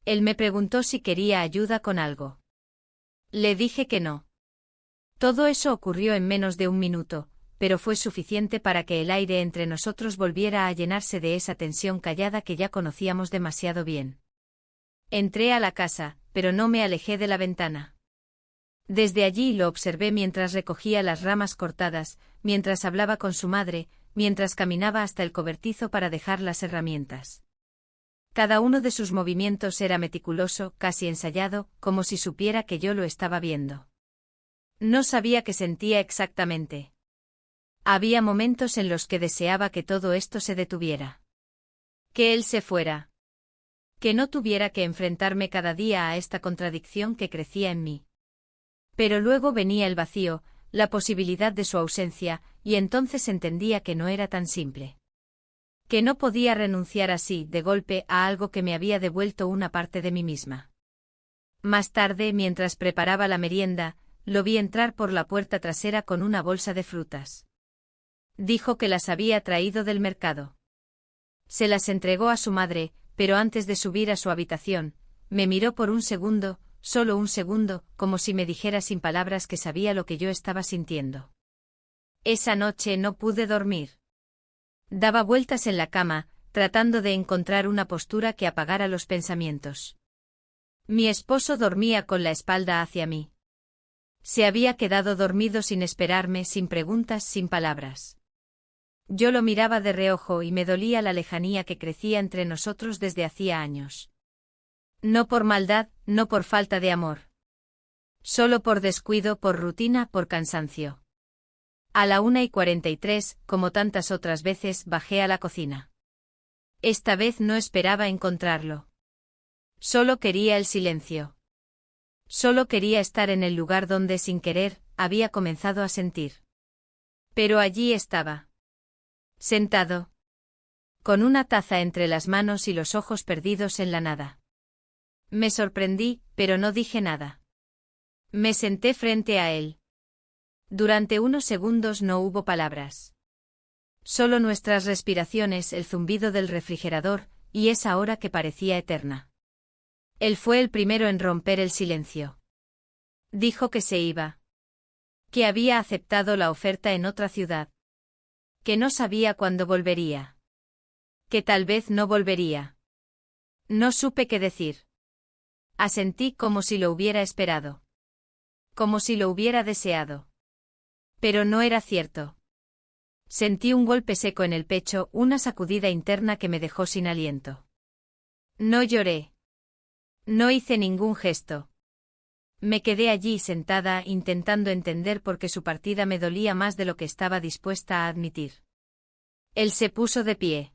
S1: Él me preguntó si quería ayuda con algo. Le dije que no. Todo eso ocurrió en menos de un minuto, pero fue suficiente para que el aire entre nosotros volviera a llenarse de esa tensión callada que ya conocíamos demasiado bien. Entré a la casa, pero no me alejé de la ventana. Desde allí lo observé mientras recogía las ramas cortadas, mientras hablaba con su madre, mientras caminaba hasta el cobertizo para dejar las herramientas. Cada uno de sus movimientos era meticuloso, casi ensayado, como si supiera que yo lo estaba viendo. No sabía qué sentía exactamente. Había momentos en los que deseaba que todo esto se detuviera. Que él se fuera. Que no tuviera que enfrentarme cada día a esta contradicción que crecía en mí. Pero luego venía el vacío, la posibilidad de su ausencia, y entonces entendía que no era tan simple. Que no podía renunciar así, de golpe, a algo que me había devuelto una parte de mí misma. Más tarde, mientras preparaba la merienda, lo vi entrar por la puerta trasera con una bolsa de frutas. Dijo que las había traído del mercado. Se las entregó a su madre, pero antes de subir a su habitación, me miró por un segundo, solo un segundo, como si me dijera sin palabras que sabía lo que yo estaba sintiendo. Esa noche no pude dormir. Daba vueltas en la cama, tratando de encontrar una postura que apagara los pensamientos. Mi esposo dormía con la espalda hacia mí. Se había quedado dormido sin esperarme, sin preguntas, sin palabras. Yo lo miraba de reojo y me dolía la lejanía que crecía entre nosotros desde hacía años. No por maldad, no por falta de amor. Solo por descuido, por rutina, por cansancio. A la 1:43, como tantas otras veces, bajé a la cocina. Esta vez no esperaba encontrarlo. Solo quería el silencio. Solo quería estar en el lugar donde, sin querer, había comenzado a sentir. Pero allí estaba. Sentado. Con una taza entre las manos y los ojos perdidos en la nada. Me sorprendí, pero no dije nada. Me senté frente a él. Durante unos segundos no hubo palabras. Solo nuestras respiraciones, el zumbido del refrigerador, y esa hora que parecía eterna. Él fue el primero en romper el silencio. Dijo que se iba. Que había aceptado la oferta en otra ciudad. Que no sabía cuándo volvería. Que tal vez no volvería. No supe qué decir. Asentí como si lo hubiera esperado. Como si lo hubiera deseado. Pero no era cierto. Sentí un golpe seco en el pecho, una sacudida interna que me dejó sin aliento. No lloré. No hice ningún gesto. Me quedé allí sentada intentando entender por qué su partida me dolía más de lo que estaba dispuesta a admitir. Él se puso de pie.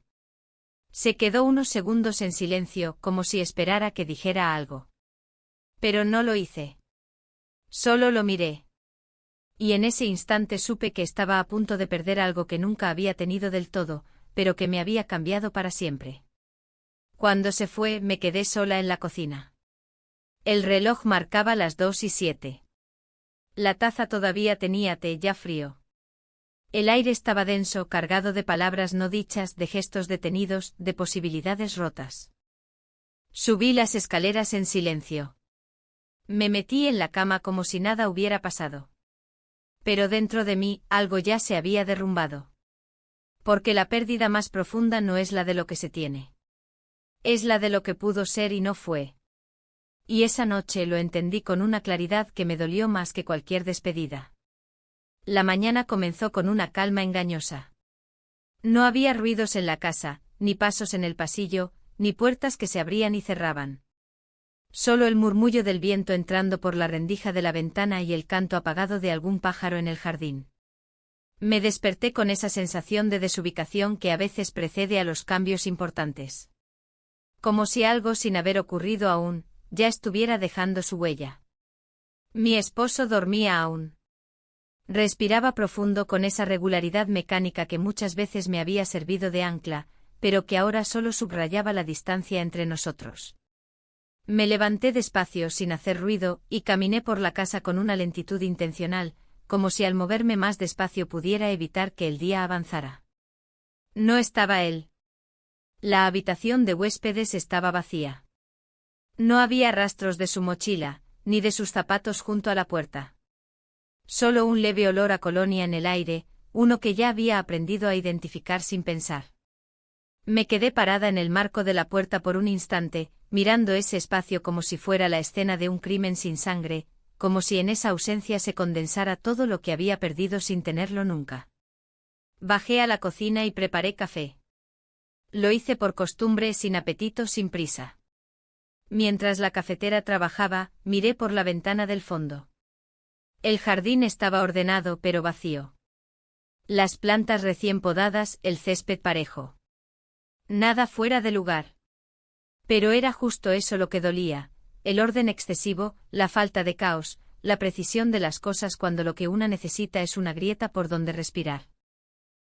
S1: Se quedó unos segundos en silencio, como si esperara que dijera algo. Pero no lo hice. Solo lo miré. Y en ese instante supe que estaba a punto de perder algo que nunca había tenido del todo, pero que me había cambiado para siempre. Cuando se fue, me quedé sola en la cocina. El reloj marcaba las 2:07. La taza todavía tenía té ya frío. El aire estaba denso, cargado de palabras no dichas, de gestos detenidos, de posibilidades rotas. Subí las escaleras en silencio. Me metí en la cama como si nada hubiera pasado. Pero dentro de mí, algo ya se había derrumbado. Porque la pérdida más profunda no es la de lo que se tiene. Es la de lo que pudo ser y no fue. Y esa noche lo entendí con una claridad que me dolió más que cualquier despedida. La mañana comenzó con una calma engañosa. No había ruidos en la casa, ni pasos en el pasillo, ni puertas que se abrían y cerraban. Solo el murmullo del viento entrando por la rendija de la ventana y el canto apagado de algún pájaro en el jardín. Me desperté con esa sensación de desubicación que a veces precede a los cambios importantes. Como si algo sin haber ocurrido aún, ya estuviera dejando su huella. Mi esposo dormía aún. Respiraba profundo con esa regularidad mecánica que muchas veces me había servido de ancla, pero que ahora solo subrayaba la distancia entre nosotros. Me levanté despacio sin hacer ruido y caminé por la casa con una lentitud intencional, como si al moverme más despacio pudiera evitar que el día avanzara. No estaba él. La habitación de huéspedes estaba vacía. No había rastros de su mochila, ni de sus zapatos junto a la puerta. Solo un leve olor a colonia en el aire, uno que ya había aprendido a identificar sin pensar. Me quedé parada en el marco de la puerta por un instante, mirando ese espacio como si fuera la escena de un crimen sin sangre, como si en esa ausencia se condensara todo lo que había perdido sin tenerlo nunca. Bajé a la cocina y preparé café. Lo hice por costumbre, sin apetito, sin prisa. Mientras la cafetera trabajaba, miré por la ventana del fondo. El jardín estaba ordenado pero vacío. Las plantas recién podadas, el césped parejo. Nada fuera de lugar. Pero era justo eso lo que dolía, el orden excesivo, la falta de caos, la precisión de las cosas cuando lo que una necesita es una grieta por donde respirar.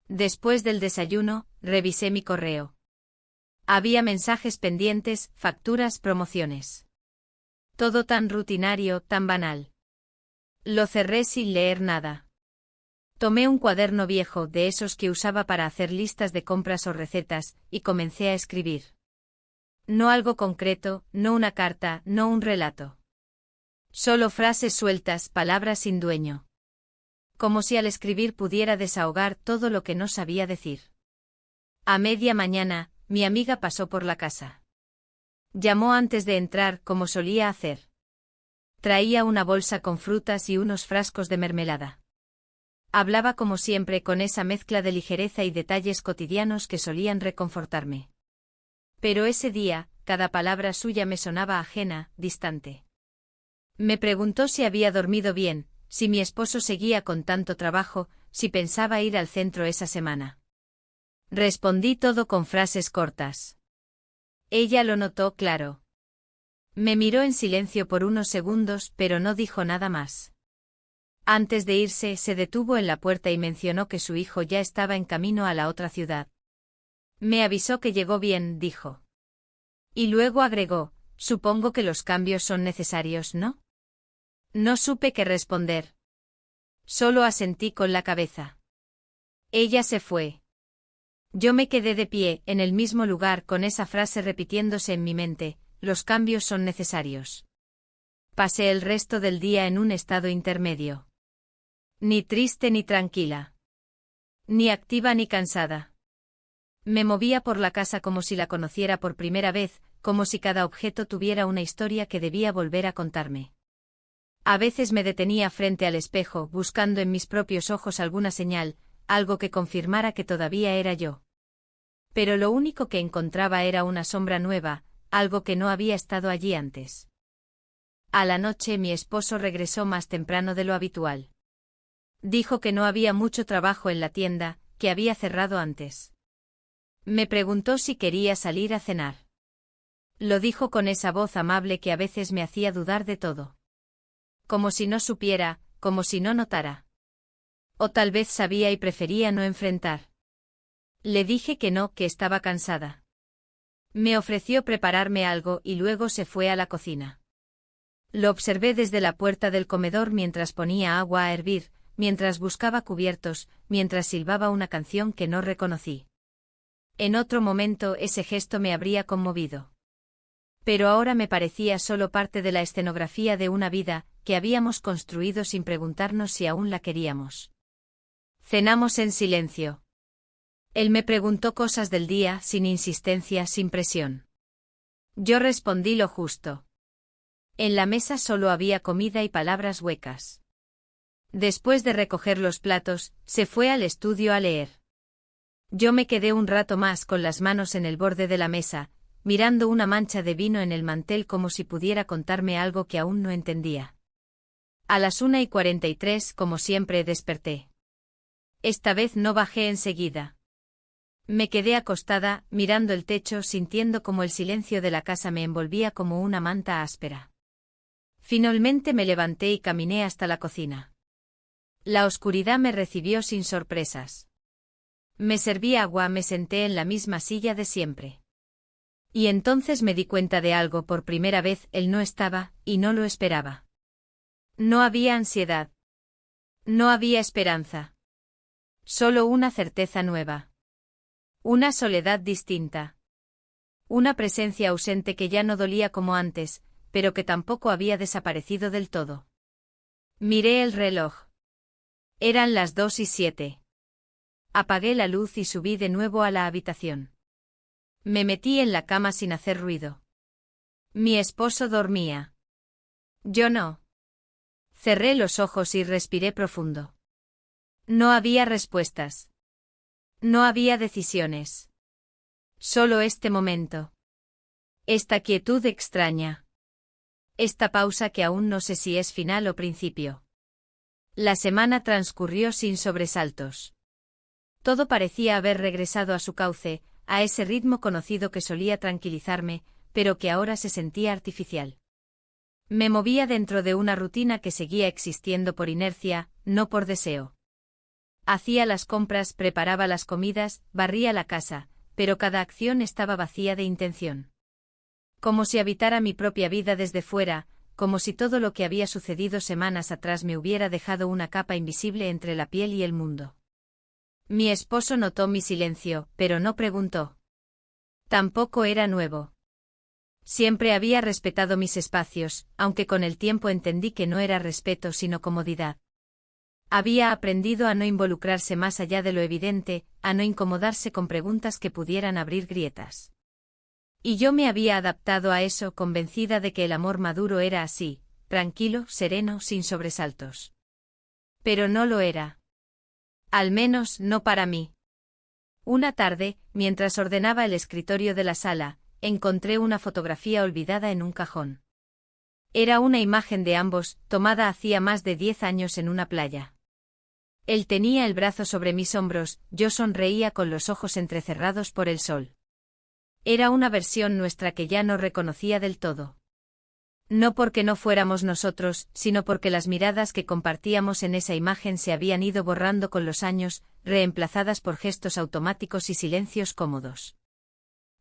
S1: Después del desayuno, revisé mi correo. Había mensajes pendientes, facturas, promociones. Todo tan rutinario, tan banal. Lo cerré sin leer nada. Tomé un cuaderno viejo de esos que usaba para hacer listas de compras o recetas, y comencé a escribir. No algo concreto, no una carta, no un relato. Solo frases sueltas, palabras sin dueño. Como si al escribir pudiera desahogar todo lo que no sabía decir. A media mañana, mi amiga pasó por la casa. Llamó antes de entrar, como solía hacer. Traía una bolsa con frutas y unos frascos de mermelada. Hablaba como siempre con esa mezcla de ligereza y detalles cotidianos que solían reconfortarme. Pero ese día, cada palabra suya me sonaba ajena, distante. Me preguntó si había dormido bien, si mi esposo seguía con tanto trabajo, si pensaba ir al centro esa semana. Respondí todo con frases cortas. Ella lo notó claro. Me miró en silencio por unos segundos, pero no dijo nada más. Antes de irse, se detuvo en la puerta y mencionó que su hijo ya estaba en camino a la otra ciudad. Me avisó que llegó bien, dijo. Y luego agregó, supongo que los cambios son necesarios, ¿no? No supe qué responder. Solo asentí con la cabeza. Ella se fue. Yo me quedé de pie, en el mismo lugar, con esa frase repitiéndose en mi mente, los cambios son necesarios. Pasé el resto del día en un estado intermedio. Ni triste ni tranquila. Ni activa ni cansada. Me movía por la casa como si la conociera por primera vez, como si cada objeto tuviera una historia que debía volver a contarme. A veces me detenía frente al espejo, buscando en mis propios ojos alguna señal, algo que confirmara que todavía era yo. Pero lo único que encontraba era una sombra nueva, algo que no había estado allí antes. A la noche mi esposo regresó más temprano de lo habitual. Dijo que no había mucho trabajo en la tienda, que había cerrado antes. Me preguntó si quería salir a cenar. Lo dijo con esa voz amable que a veces me hacía dudar de todo. Como si no supiera, como si no notara. O tal vez sabía y prefería no enfrentar. Le dije que no, que estaba cansada. Me ofreció prepararme algo y luego se fue a la cocina. Lo observé desde la puerta del comedor mientras ponía agua a hervir, mientras buscaba cubiertos, mientras silbaba una canción que no reconocí. En otro momento ese gesto me habría conmovido. Pero ahora me parecía solo parte de la escenografía de una vida que habíamos construido sin preguntarnos si aún la queríamos. Cenamos en silencio. Él me preguntó cosas del día, sin insistencia, sin presión. Yo respondí lo justo. En la mesa solo había comida y palabras huecas. Después de recoger los platos, se fue al estudio a leer. Yo me quedé un rato más con las manos en el borde de la mesa, mirando una mancha de vino en el mantel como si pudiera contarme algo que aún no entendía. A las 1:43, como siempre, desperté. Esta vez no bajé enseguida. Me quedé acostada, mirando el techo, sintiendo como el silencio de la casa me envolvía como una manta áspera. Finalmente me levanté y caminé hasta la cocina. La oscuridad me recibió sin sorpresas. Me serví agua, me senté en la misma silla de siempre. Y entonces me di cuenta de algo por primera vez, él no estaba, y no lo esperaba. No había ansiedad. No había esperanza. Solo una certeza nueva. Una soledad distinta. Una presencia ausente que ya no dolía como antes, pero que tampoco había desaparecido del todo. Miré el reloj. Eran las 2:07. Apagué la luz y subí de nuevo a la habitación. Me metí en la cama sin hacer ruido. Mi esposo dormía. Yo no. Cerré los ojos y respiré profundo. No había respuestas. No había decisiones. Solo este momento. Esta quietud extraña. Esta pausa que aún no sé si es final o principio. La semana transcurrió sin sobresaltos. Todo parecía haber regresado a su cauce, a ese ritmo conocido que solía tranquilizarme, pero que ahora se sentía artificial. Me movía dentro de una rutina que seguía existiendo por inercia, no por deseo. Hacía las compras, preparaba las comidas, barría la casa, pero cada acción estaba vacía de intención. Como si habitara mi propia vida desde fuera, como si todo lo que había sucedido semanas atrás me hubiera dejado una capa invisible entre la piel y el mundo. Mi esposo notó mi silencio, pero no preguntó. Tampoco era nuevo. Siempre había respetado mis espacios, aunque con el tiempo entendí que no era respeto sino comodidad. Había aprendido a no involucrarse más allá de lo evidente, a no incomodarse con preguntas que pudieran abrir grietas. Y yo me había adaptado a eso, convencida de que el amor maduro era así, tranquilo, sereno, sin sobresaltos. Pero no lo era. Al menos no para mí. Una tarde, mientras ordenaba el escritorio de la sala, encontré una fotografía olvidada en un cajón. Era una imagen de ambos, tomada hacía más de 10 años en una playa. Él tenía el brazo sobre mis hombros, yo sonreía con los ojos entrecerrados por el sol. Era una versión nuestra que ya no reconocía del todo. No porque no fuéramos nosotros, sino porque las miradas que compartíamos en esa imagen se habían ido borrando con los años, reemplazadas por gestos automáticos y silencios cómodos.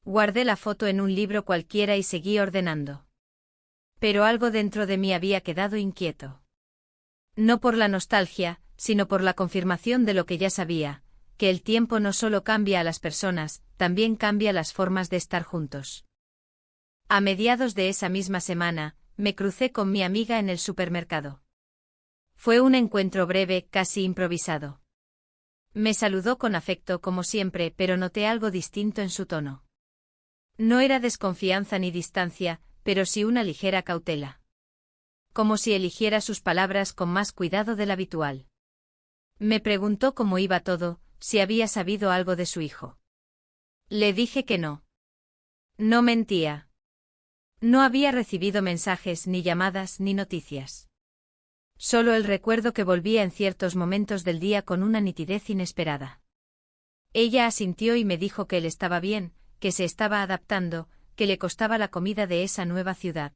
S1: Guardé la foto en un libro cualquiera y seguí ordenando. Pero algo dentro de mí había quedado inquieto. No por la nostalgia, sino por la confirmación de lo que ya sabía, que el tiempo no solo cambia a las personas, también cambia las formas de estar juntos. A mediados de esa misma semana, me crucé con mi amiga en el supermercado. Fue un encuentro breve, casi improvisado. Me saludó con afecto como siempre, pero noté algo distinto en su tono. No era desconfianza ni distancia, pero sí una ligera cautela. Como si eligiera sus palabras con más cuidado del habitual. Me preguntó cómo iba todo, si había sabido algo de su hijo. Le dije que no. No mentía. No había recibido mensajes, ni llamadas, ni noticias. Solo el recuerdo que volvía en ciertos momentos del día con una nitidez inesperada. Ella asintió y me dijo que él estaba bien, que se estaba adaptando, que le costaba la comida de esa nueva ciudad.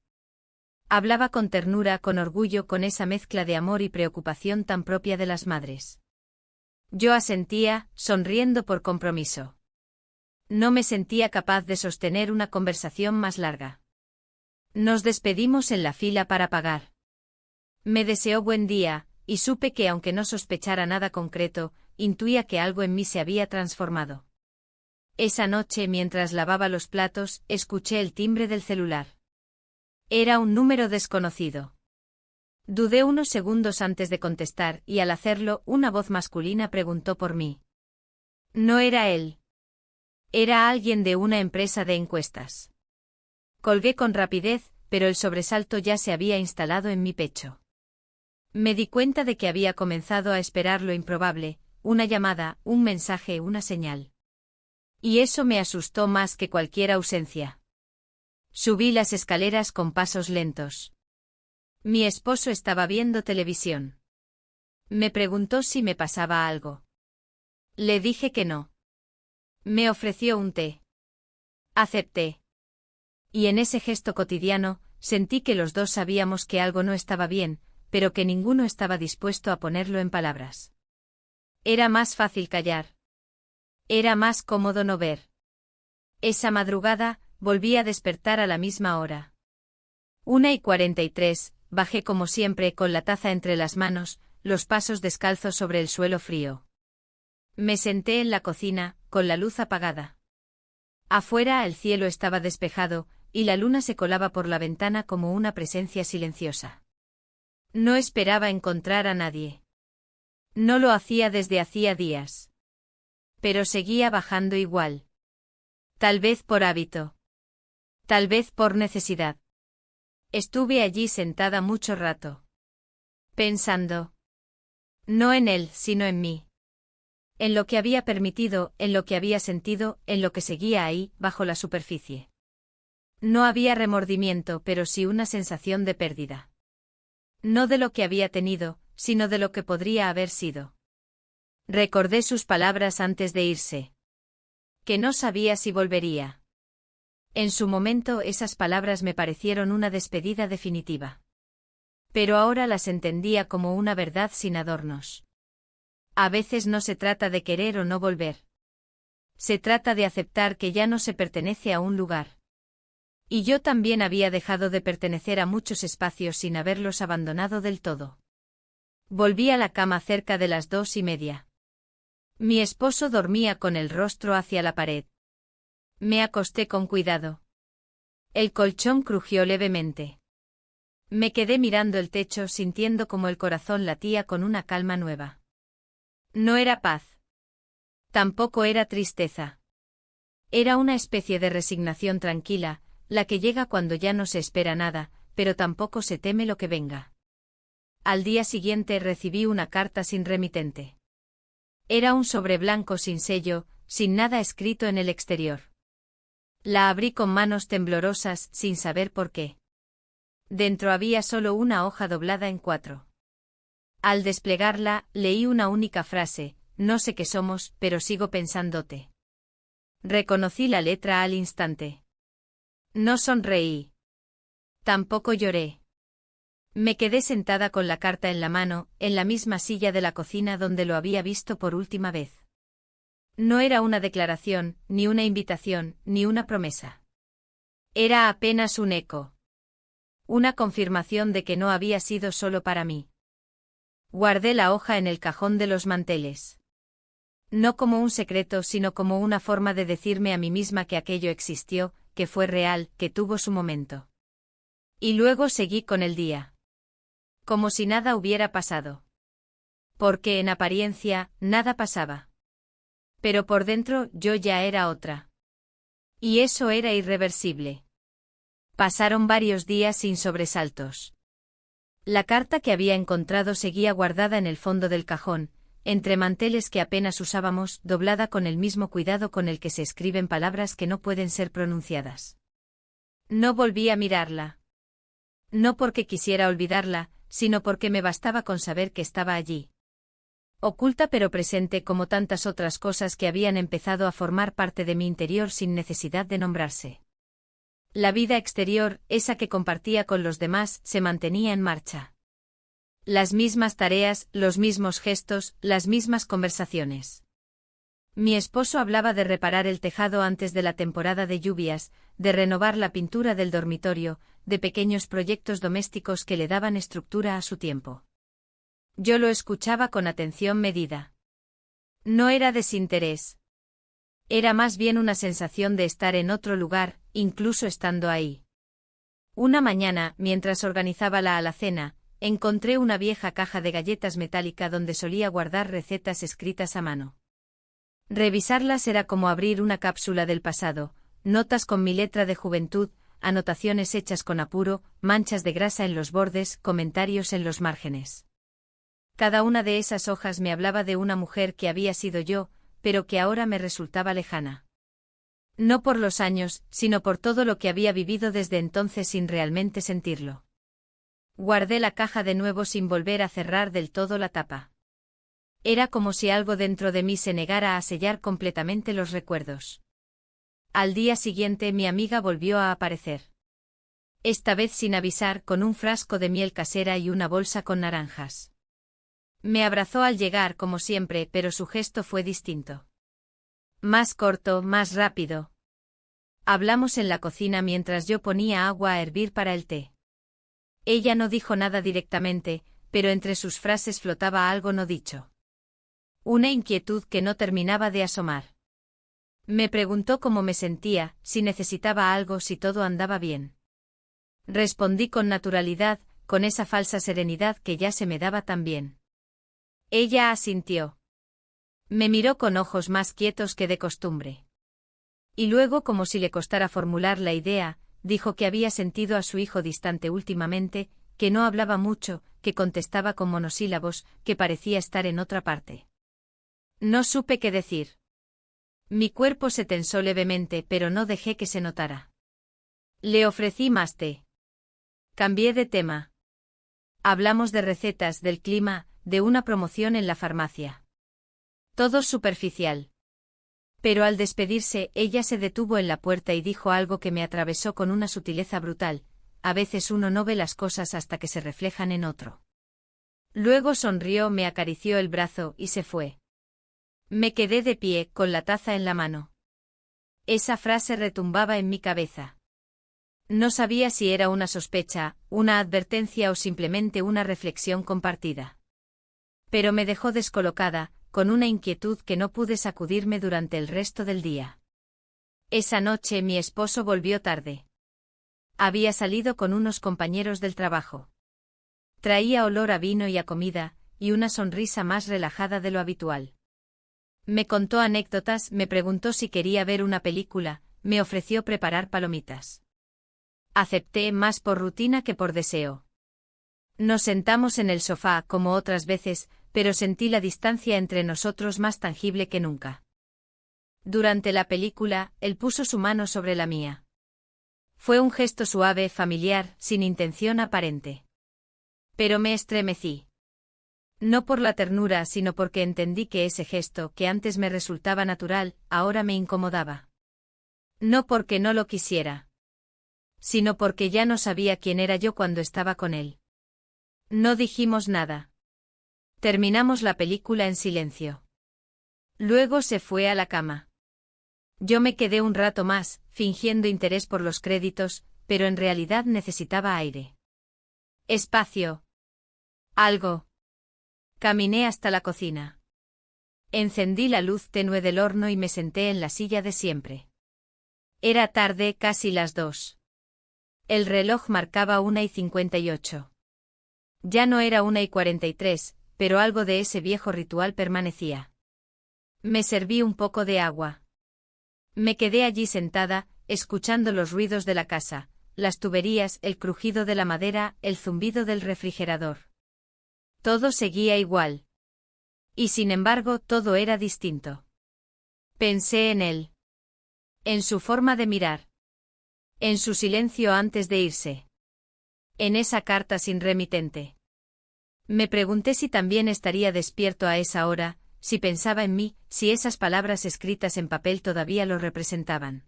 S1: Hablaba con ternura, con orgullo, con esa mezcla de amor y preocupación tan propia de las madres. Yo asentía, sonriendo por compromiso. No me sentía capaz de sostener una conversación más larga. Nos despedimos en la fila para pagar. Me deseó buen día, y supe que aunque no sospechara nada concreto, intuía que algo en mí se había transformado. Esa noche, mientras lavaba los platos, escuché el timbre del celular. Era un número desconocido. Dudé unos segundos antes de contestar, y al hacerlo, una voz masculina preguntó por mí. No era él. Era alguien de una empresa de encuestas. Colgué con rapidez, pero el sobresalto ya se había instalado en mi pecho. Me di cuenta de que había comenzado a esperar lo improbable, una llamada, un mensaje, una señal. Y eso me asustó más que cualquier ausencia. Subí las escaleras con pasos lentos. Mi esposo estaba viendo televisión. Me preguntó si me pasaba algo. Le dije que no. Me ofreció un té. Acepté. Y en ese gesto cotidiano, sentí que los dos sabíamos que algo no estaba bien, pero que ninguno estaba dispuesto a ponerlo en palabras. Era más fácil callar. Era más cómodo no ver. Esa madrugada, volví a despertar a la misma hora. 1:43, bajé como siempre con la taza entre las manos, los pasos descalzos sobre el suelo frío. Me senté en la cocina, con la luz apagada. Afuera el cielo estaba despejado, y la luna se colaba por la ventana como una presencia silenciosa. No esperaba encontrar a nadie. No lo hacía desde hacía días. Pero seguía bajando igual. Tal vez por hábito. Tal vez por necesidad. Estuve allí sentada mucho rato. Pensando. No en él, sino en mí. En lo que había permitido, en lo que había sentido, en lo que seguía ahí, bajo la superficie. No había remordimiento, pero sí una sensación de pérdida. No de lo que había tenido, sino de lo que podría haber sido. Recordé sus palabras antes de irse. Que no sabía si volvería. En su momento esas palabras me parecieron una despedida definitiva. Pero ahora las entendía como una verdad sin adornos. A veces no se trata de querer o no volver. Se trata de aceptar que ya no se pertenece a un lugar. Y yo también había dejado de pertenecer a muchos espacios sin haberlos abandonado del todo. Volví a la cama cerca de las 2:30. Mi esposo dormía con el rostro hacia la pared. Me acosté con cuidado. El colchón crujió levemente. Me quedé mirando el techo sintiendo como el corazón latía con una calma nueva. No era paz. Tampoco era tristeza. Era una especie de resignación tranquila, la que llega cuando ya no se espera nada, pero tampoco se teme lo que venga. Al día siguiente recibí una carta sin remitente. Era un sobre blanco sin sello, sin nada escrito en el exterior. La abrí con manos temblorosas, sin saber por qué. Dentro había solo una hoja doblada en 4. Al desplegarla, leí una única frase: no sé qué somos, pero sigo pensándote. Reconocí la letra al instante. No sonreí. Tampoco lloré. Me quedé sentada con la carta en la mano, en la misma silla de la cocina donde lo había visto por última vez. No era una declaración, ni una invitación, ni una promesa. Era apenas un eco. Una confirmación de que no había sido solo para mí. Guardé la hoja en el cajón de los manteles. No como un secreto, sino como una forma de decirme a mí misma que aquello existió, que fue real, que tuvo su momento. Y luego seguí con el día. Como si nada hubiera pasado. Porque en apariencia, nada pasaba. Pero por dentro yo ya era otra. Y eso era irreversible. Pasaron varios días sin sobresaltos. La carta que había encontrado seguía guardada en el fondo del cajón, entre manteles que apenas usábamos, doblada con el mismo cuidado con el que se escriben palabras que no pueden ser pronunciadas. No volví a mirarla. No porque quisiera olvidarla, sino porque me bastaba con saber que estaba allí. Oculta pero presente como tantas otras cosas que habían empezado a formar parte de mi interior sin necesidad de nombrarse. La vida exterior, esa que compartía con los demás, se mantenía en marcha. Las mismas tareas, los mismos gestos, las mismas conversaciones. Mi esposo hablaba de reparar el tejado antes de la temporada de lluvias, de renovar la pintura del dormitorio, de pequeños proyectos domésticos que le daban estructura a su tiempo. Yo lo escuchaba con atención medida. No era desinterés. Era más bien una sensación de estar en otro lugar, incluso estando ahí. Una mañana, mientras organizaba la alacena, encontré una vieja caja de galletas metálica donde solía guardar recetas escritas a mano. Revisarlas era como abrir una cápsula del pasado, notas con mi letra de juventud, anotaciones hechas con apuro, manchas de grasa en los bordes, comentarios en los márgenes. Cada una de esas hojas me hablaba de una mujer que había sido yo, pero que ahora me resultaba lejana. No por los años, sino por todo lo que había vivido desde entonces sin realmente sentirlo. Guardé la caja de nuevo sin volver a cerrar del todo la tapa. Era como si algo dentro de mí se negara a sellar completamente los recuerdos. Al día siguiente mi amiga volvió a aparecer. Esta vez sin avisar, con un frasco de miel casera y una bolsa con naranjas. Me abrazó al llegar como siempre, pero su gesto fue distinto. Más corto, más rápido. Hablamos en la cocina mientras yo ponía agua a hervir para el té. Ella no dijo nada directamente, pero entre sus frases flotaba algo no dicho. Una inquietud que no terminaba de asomar. Me preguntó cómo me sentía, si necesitaba algo, si todo andaba bien. Respondí con naturalidad, con esa falsa serenidad que ya se me daba tan bien. Ella asintió. Me miró con ojos más quietos que de costumbre. Y luego, como si le costara formular la idea, dijo que había sentido a su hijo distante últimamente, que no hablaba mucho, que contestaba con monosílabos, que parecía estar en otra parte. No supe qué decir. Mi cuerpo se tensó levemente, pero no dejé que se notara. Le ofrecí más té. Cambié de tema. Hablamos de recetas, del clima, de una promoción en la farmacia. Todo superficial. Pero al despedirse, ella se detuvo en la puerta y dijo algo que me atravesó con una sutileza brutal: a veces uno no ve las cosas hasta que se reflejan en otro. Luego sonrió, me acarició el brazo y se fue. Me quedé de pie, con la taza en la mano. Esa frase retumbaba en mi cabeza. No sabía si era una sospecha, una advertencia o simplemente una reflexión compartida. Pero me dejó descolocada, con una inquietud que no pude sacudirme durante el resto del día. Esa noche mi esposo volvió tarde. Había salido con unos compañeros del trabajo. Traía olor a vino y a comida, y una sonrisa más relajada de lo habitual. Me contó anécdotas, me preguntó si quería ver una película, me ofreció preparar palomitas. Acepté, más por rutina que por deseo. Nos sentamos en el sofá, como otras veces, pero sentí la distancia entre nosotros más tangible que nunca. Durante la película, él puso su mano sobre la mía. Fue un gesto suave, familiar, sin intención aparente. Pero me estremecí. No por la ternura, sino porque entendí que ese gesto, que antes me resultaba natural, ahora me incomodaba. No porque no lo quisiera. sino porque ya no sabía quién era yo cuando estaba con él. No dijimos nada. Terminamos la película en silencio. Luego se fue a la cama. Yo me quedé un rato más, fingiendo interés por los créditos, pero en realidad necesitaba aire. Espacio. Algo. Caminé hasta la cocina. Encendí la luz tenue del horno y me senté en la silla de siempre. Era tarde, casi las 2. El reloj marcaba 1:58. Ya no era 1:43, pero algo de ese viejo ritual permanecía. Me serví un poco de agua. Me quedé allí sentada, escuchando los ruidos de la casa, las tuberías, el crujido de la madera, el zumbido del refrigerador. Todo seguía igual. Y sin embargo todo era distinto. Pensé en él. En su forma de mirar. En su silencio antes de irse. En esa carta sin remitente. Me pregunté si también estaría despierto a esa hora, si pensaba en mí, si esas palabras escritas en papel todavía lo representaban.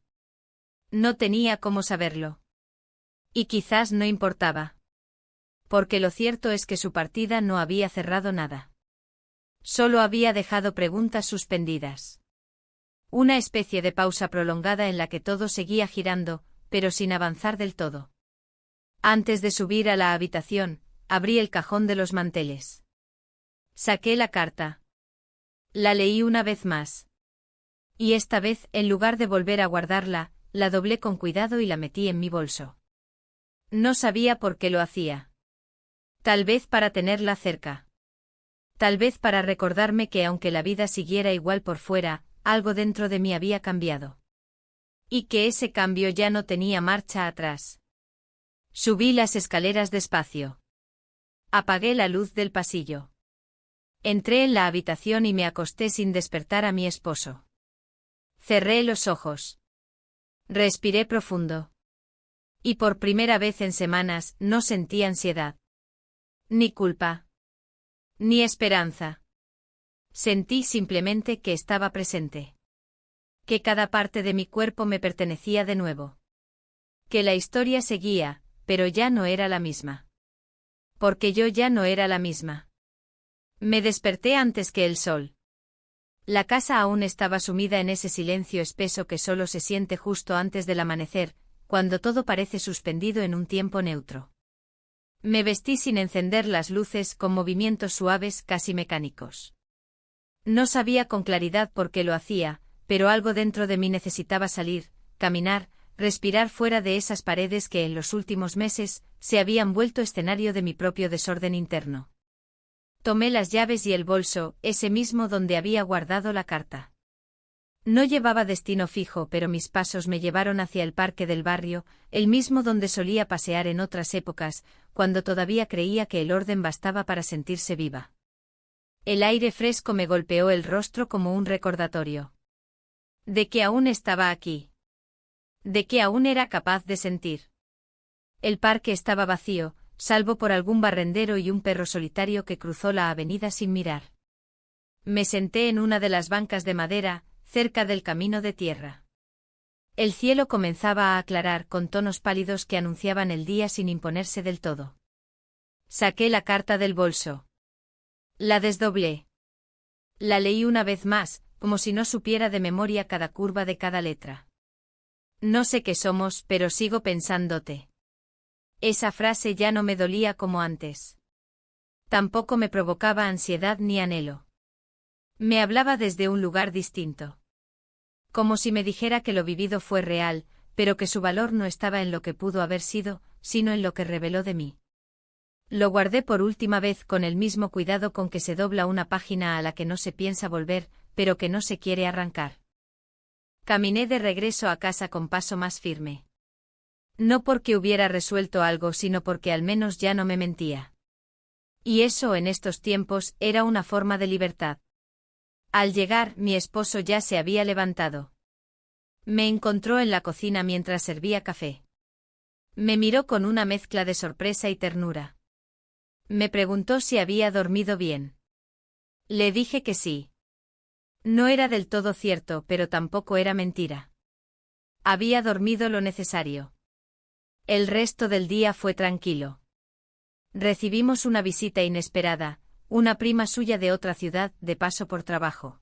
S1: No tenía cómo saberlo. Y quizás no importaba. Porque lo cierto es que su partida no había cerrado nada. Solo había dejado preguntas suspendidas. Una especie de pausa prolongada en la que todo seguía girando, pero sin avanzar del todo. Antes de subir a la habitación, abrí el cajón de los manteles. Saqué la carta. La leí una vez más. Y esta vez, en lugar de volver a guardarla, la doblé con cuidado y la metí en mi bolso. No sabía por qué lo hacía. Tal vez para tenerla cerca. Tal vez para recordarme que aunque la vida siguiera igual por fuera, algo dentro de mí había cambiado. Y que ese cambio ya no tenía marcha atrás. Subí las escaleras despacio. Apagué la luz del pasillo. Entré en la habitación y me acosté sin despertar a mi esposo. Cerré los ojos. Respiré profundo. Y por primera vez en semanas no sentí ansiedad. Ni culpa. Ni esperanza. Sentí simplemente que estaba presente. Que cada parte de mi cuerpo me pertenecía de nuevo. Que la historia seguía, pero ya no era la misma. Porque yo ya no era la misma. Me desperté antes que el sol. La casa aún estaba sumida en ese silencio espeso que solo se siente justo antes del amanecer, cuando todo parece suspendido en un tiempo neutro. Me vestí sin encender las luces, con movimientos suaves, casi mecánicos. No sabía con claridad por qué lo hacía, pero algo dentro de mí necesitaba salir, caminar, respirar fuera de esas paredes que en los últimos meses se habían vuelto escenario de mi propio desorden interno. Tomé las llaves y el bolso, ese mismo donde había guardado la carta. No llevaba destino fijo, pero mis pasos me llevaron hacia el parque del barrio, el mismo donde solía pasear en otras épocas, cuando todavía creía que el orden bastaba para sentirse viva. El aire fresco me golpeó el rostro como un recordatorio. De que aún estaba aquí. De que aún era capaz de sentir. El parque estaba vacío, salvo por algún barrendero y un perro solitario que cruzó la avenida sin mirar. Me senté en una de las bancas de madera, cerca del camino de tierra. El cielo comenzaba a aclarar con tonos pálidos que anunciaban el día sin imponerse del todo. Saqué la carta del bolso. La desdoblé. La leí una vez más, como si no supiera de memoria cada curva de cada letra. No sé qué somos, pero sigo pensándote. Esa frase ya no me dolía como antes. Tampoco me provocaba ansiedad ni anhelo. Me hablaba desde un lugar distinto. Como si me dijera que lo vivido fue real, pero que su valor no estaba en lo que pudo haber sido, sino en lo que reveló de mí. Lo guardé por última vez con el mismo cuidado con que se dobla una página a la que no se piensa volver, pero que no se quiere arrancar. Caminé de regreso a casa con paso más firme. No porque hubiera resuelto algo, sino porque al menos ya no me mentía. Y eso en estos tiempos era una forma de libertad. Al llegar, mi esposo ya se había levantado. Me encontró en la cocina mientras servía café. Me miró con una mezcla de sorpresa y ternura. Me preguntó si había dormido bien. Le dije que sí. No era del todo cierto, pero tampoco era mentira. Había dormido lo necesario. El resto del día fue tranquilo. Recibimos una visita inesperada, una prima suya de otra ciudad, de paso por trabajo.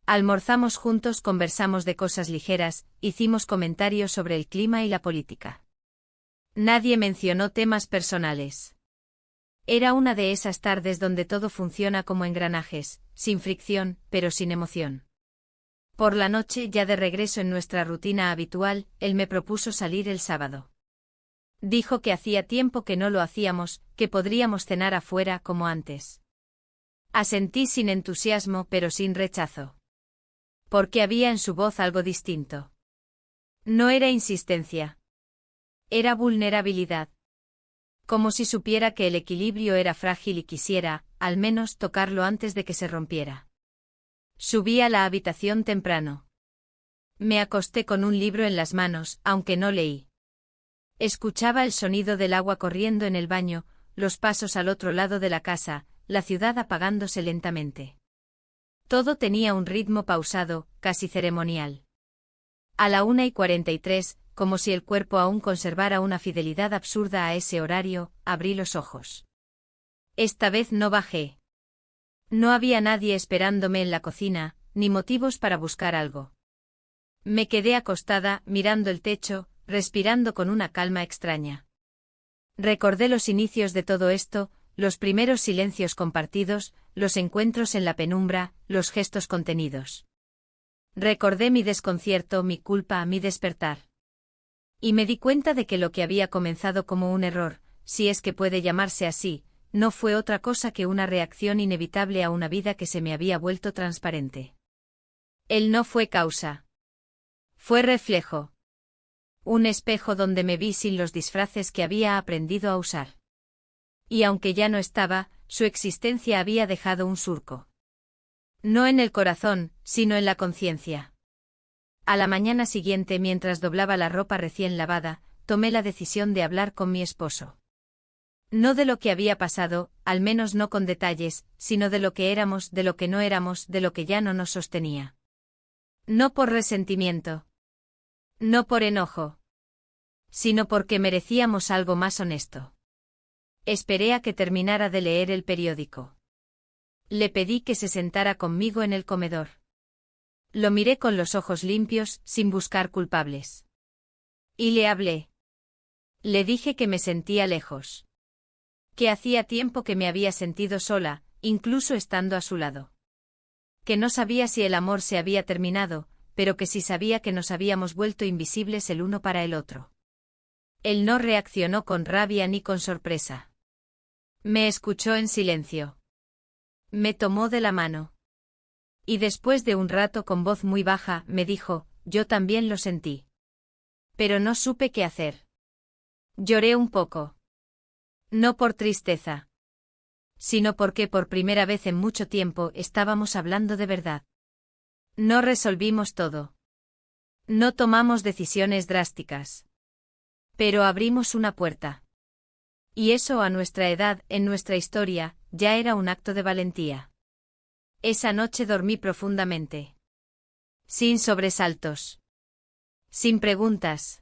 S1: Almorzamos juntos, conversamos de cosas ligeras, hicimos comentarios sobre el clima y la política. Nadie mencionó temas personales. Era una de esas tardes donde todo funciona como engranajes, sin fricción, pero sin emoción. Por la noche, ya de regreso en nuestra rutina habitual, él me propuso salir el sábado. Dijo que hacía tiempo que no lo hacíamos, que podríamos cenar afuera como antes. Asentí sin entusiasmo, pero sin rechazo. Porque había en su voz algo distinto. No era insistencia. Era vulnerabilidad. Como si supiera que el equilibrio era frágil y quisiera, al menos, tocarlo antes de que se rompiera. Subí a la habitación temprano. Me acosté con un libro en las manos, aunque no leí. Escuchaba el sonido del agua corriendo en el baño, los pasos al otro lado de la casa, la ciudad apagándose lentamente. Todo tenía un ritmo pausado, casi ceremonial. A la 1:43, como si el cuerpo aún conservara una fidelidad absurda a ese horario, abrí los ojos. Esta vez no bajé. No había nadie esperándome en la cocina, ni motivos para buscar algo. Me quedé acostada, mirando el techo, respirando con una calma extraña. Recordé los inicios de todo esto, los primeros silencios compartidos, los encuentros en la penumbra, los gestos contenidos. Recordé mi desconcierto, mi culpa, mi despertar. Y me di cuenta de que lo que había comenzado como un error, si es que puede llamarse así, no fue otra cosa que una reacción inevitable a una vida que se me había vuelto transparente. Él no fue causa. Fue reflejo. Un espejo donde me vi sin los disfraces que había aprendido a usar. Y aunque ya no estaba, su existencia había dejado un surco. No en el corazón, sino en la conciencia. A la mañana siguiente, mientras doblaba la ropa recién lavada, tomé la decisión de hablar con mi esposo. No de lo que había pasado, al menos no con detalles, sino de lo que éramos, de lo que no éramos, de lo que ya no nos sostenía. No por resentimiento. No por enojo. Sino porque merecíamos algo más honesto. Esperé a que terminara de leer el periódico. Le pedí que se sentara conmigo en el comedor. Lo miré con los ojos limpios, sin buscar culpables. Y le hablé. Le dije que me sentía lejos. Que hacía tiempo que me había sentido sola, incluso estando a su lado. Que no sabía si el amor se había terminado, pero que sí sabía que nos habíamos vuelto invisibles el uno para el otro. Él no reaccionó con rabia ni con sorpresa. Me escuchó en silencio. Me tomó de la mano. Y después de un rato, con voz muy baja, me dijo: yo también lo sentí. Pero no supe qué hacer. Lloré un poco. No por tristeza. Sino porque por primera vez en mucho tiempo estábamos hablando de verdad. No resolvimos todo. No tomamos decisiones drásticas. Pero abrimos una puerta. Y eso, a nuestra edad, en nuestra historia, ya era un acto de valentía. Esa noche dormí profundamente. Sin sobresaltos. Sin preguntas.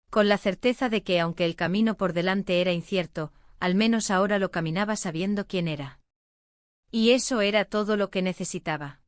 S1: Con la certeza de que, aunque el camino por delante era incierto, al menos ahora lo caminaba sabiendo quién era. Y eso era todo lo que necesitaba.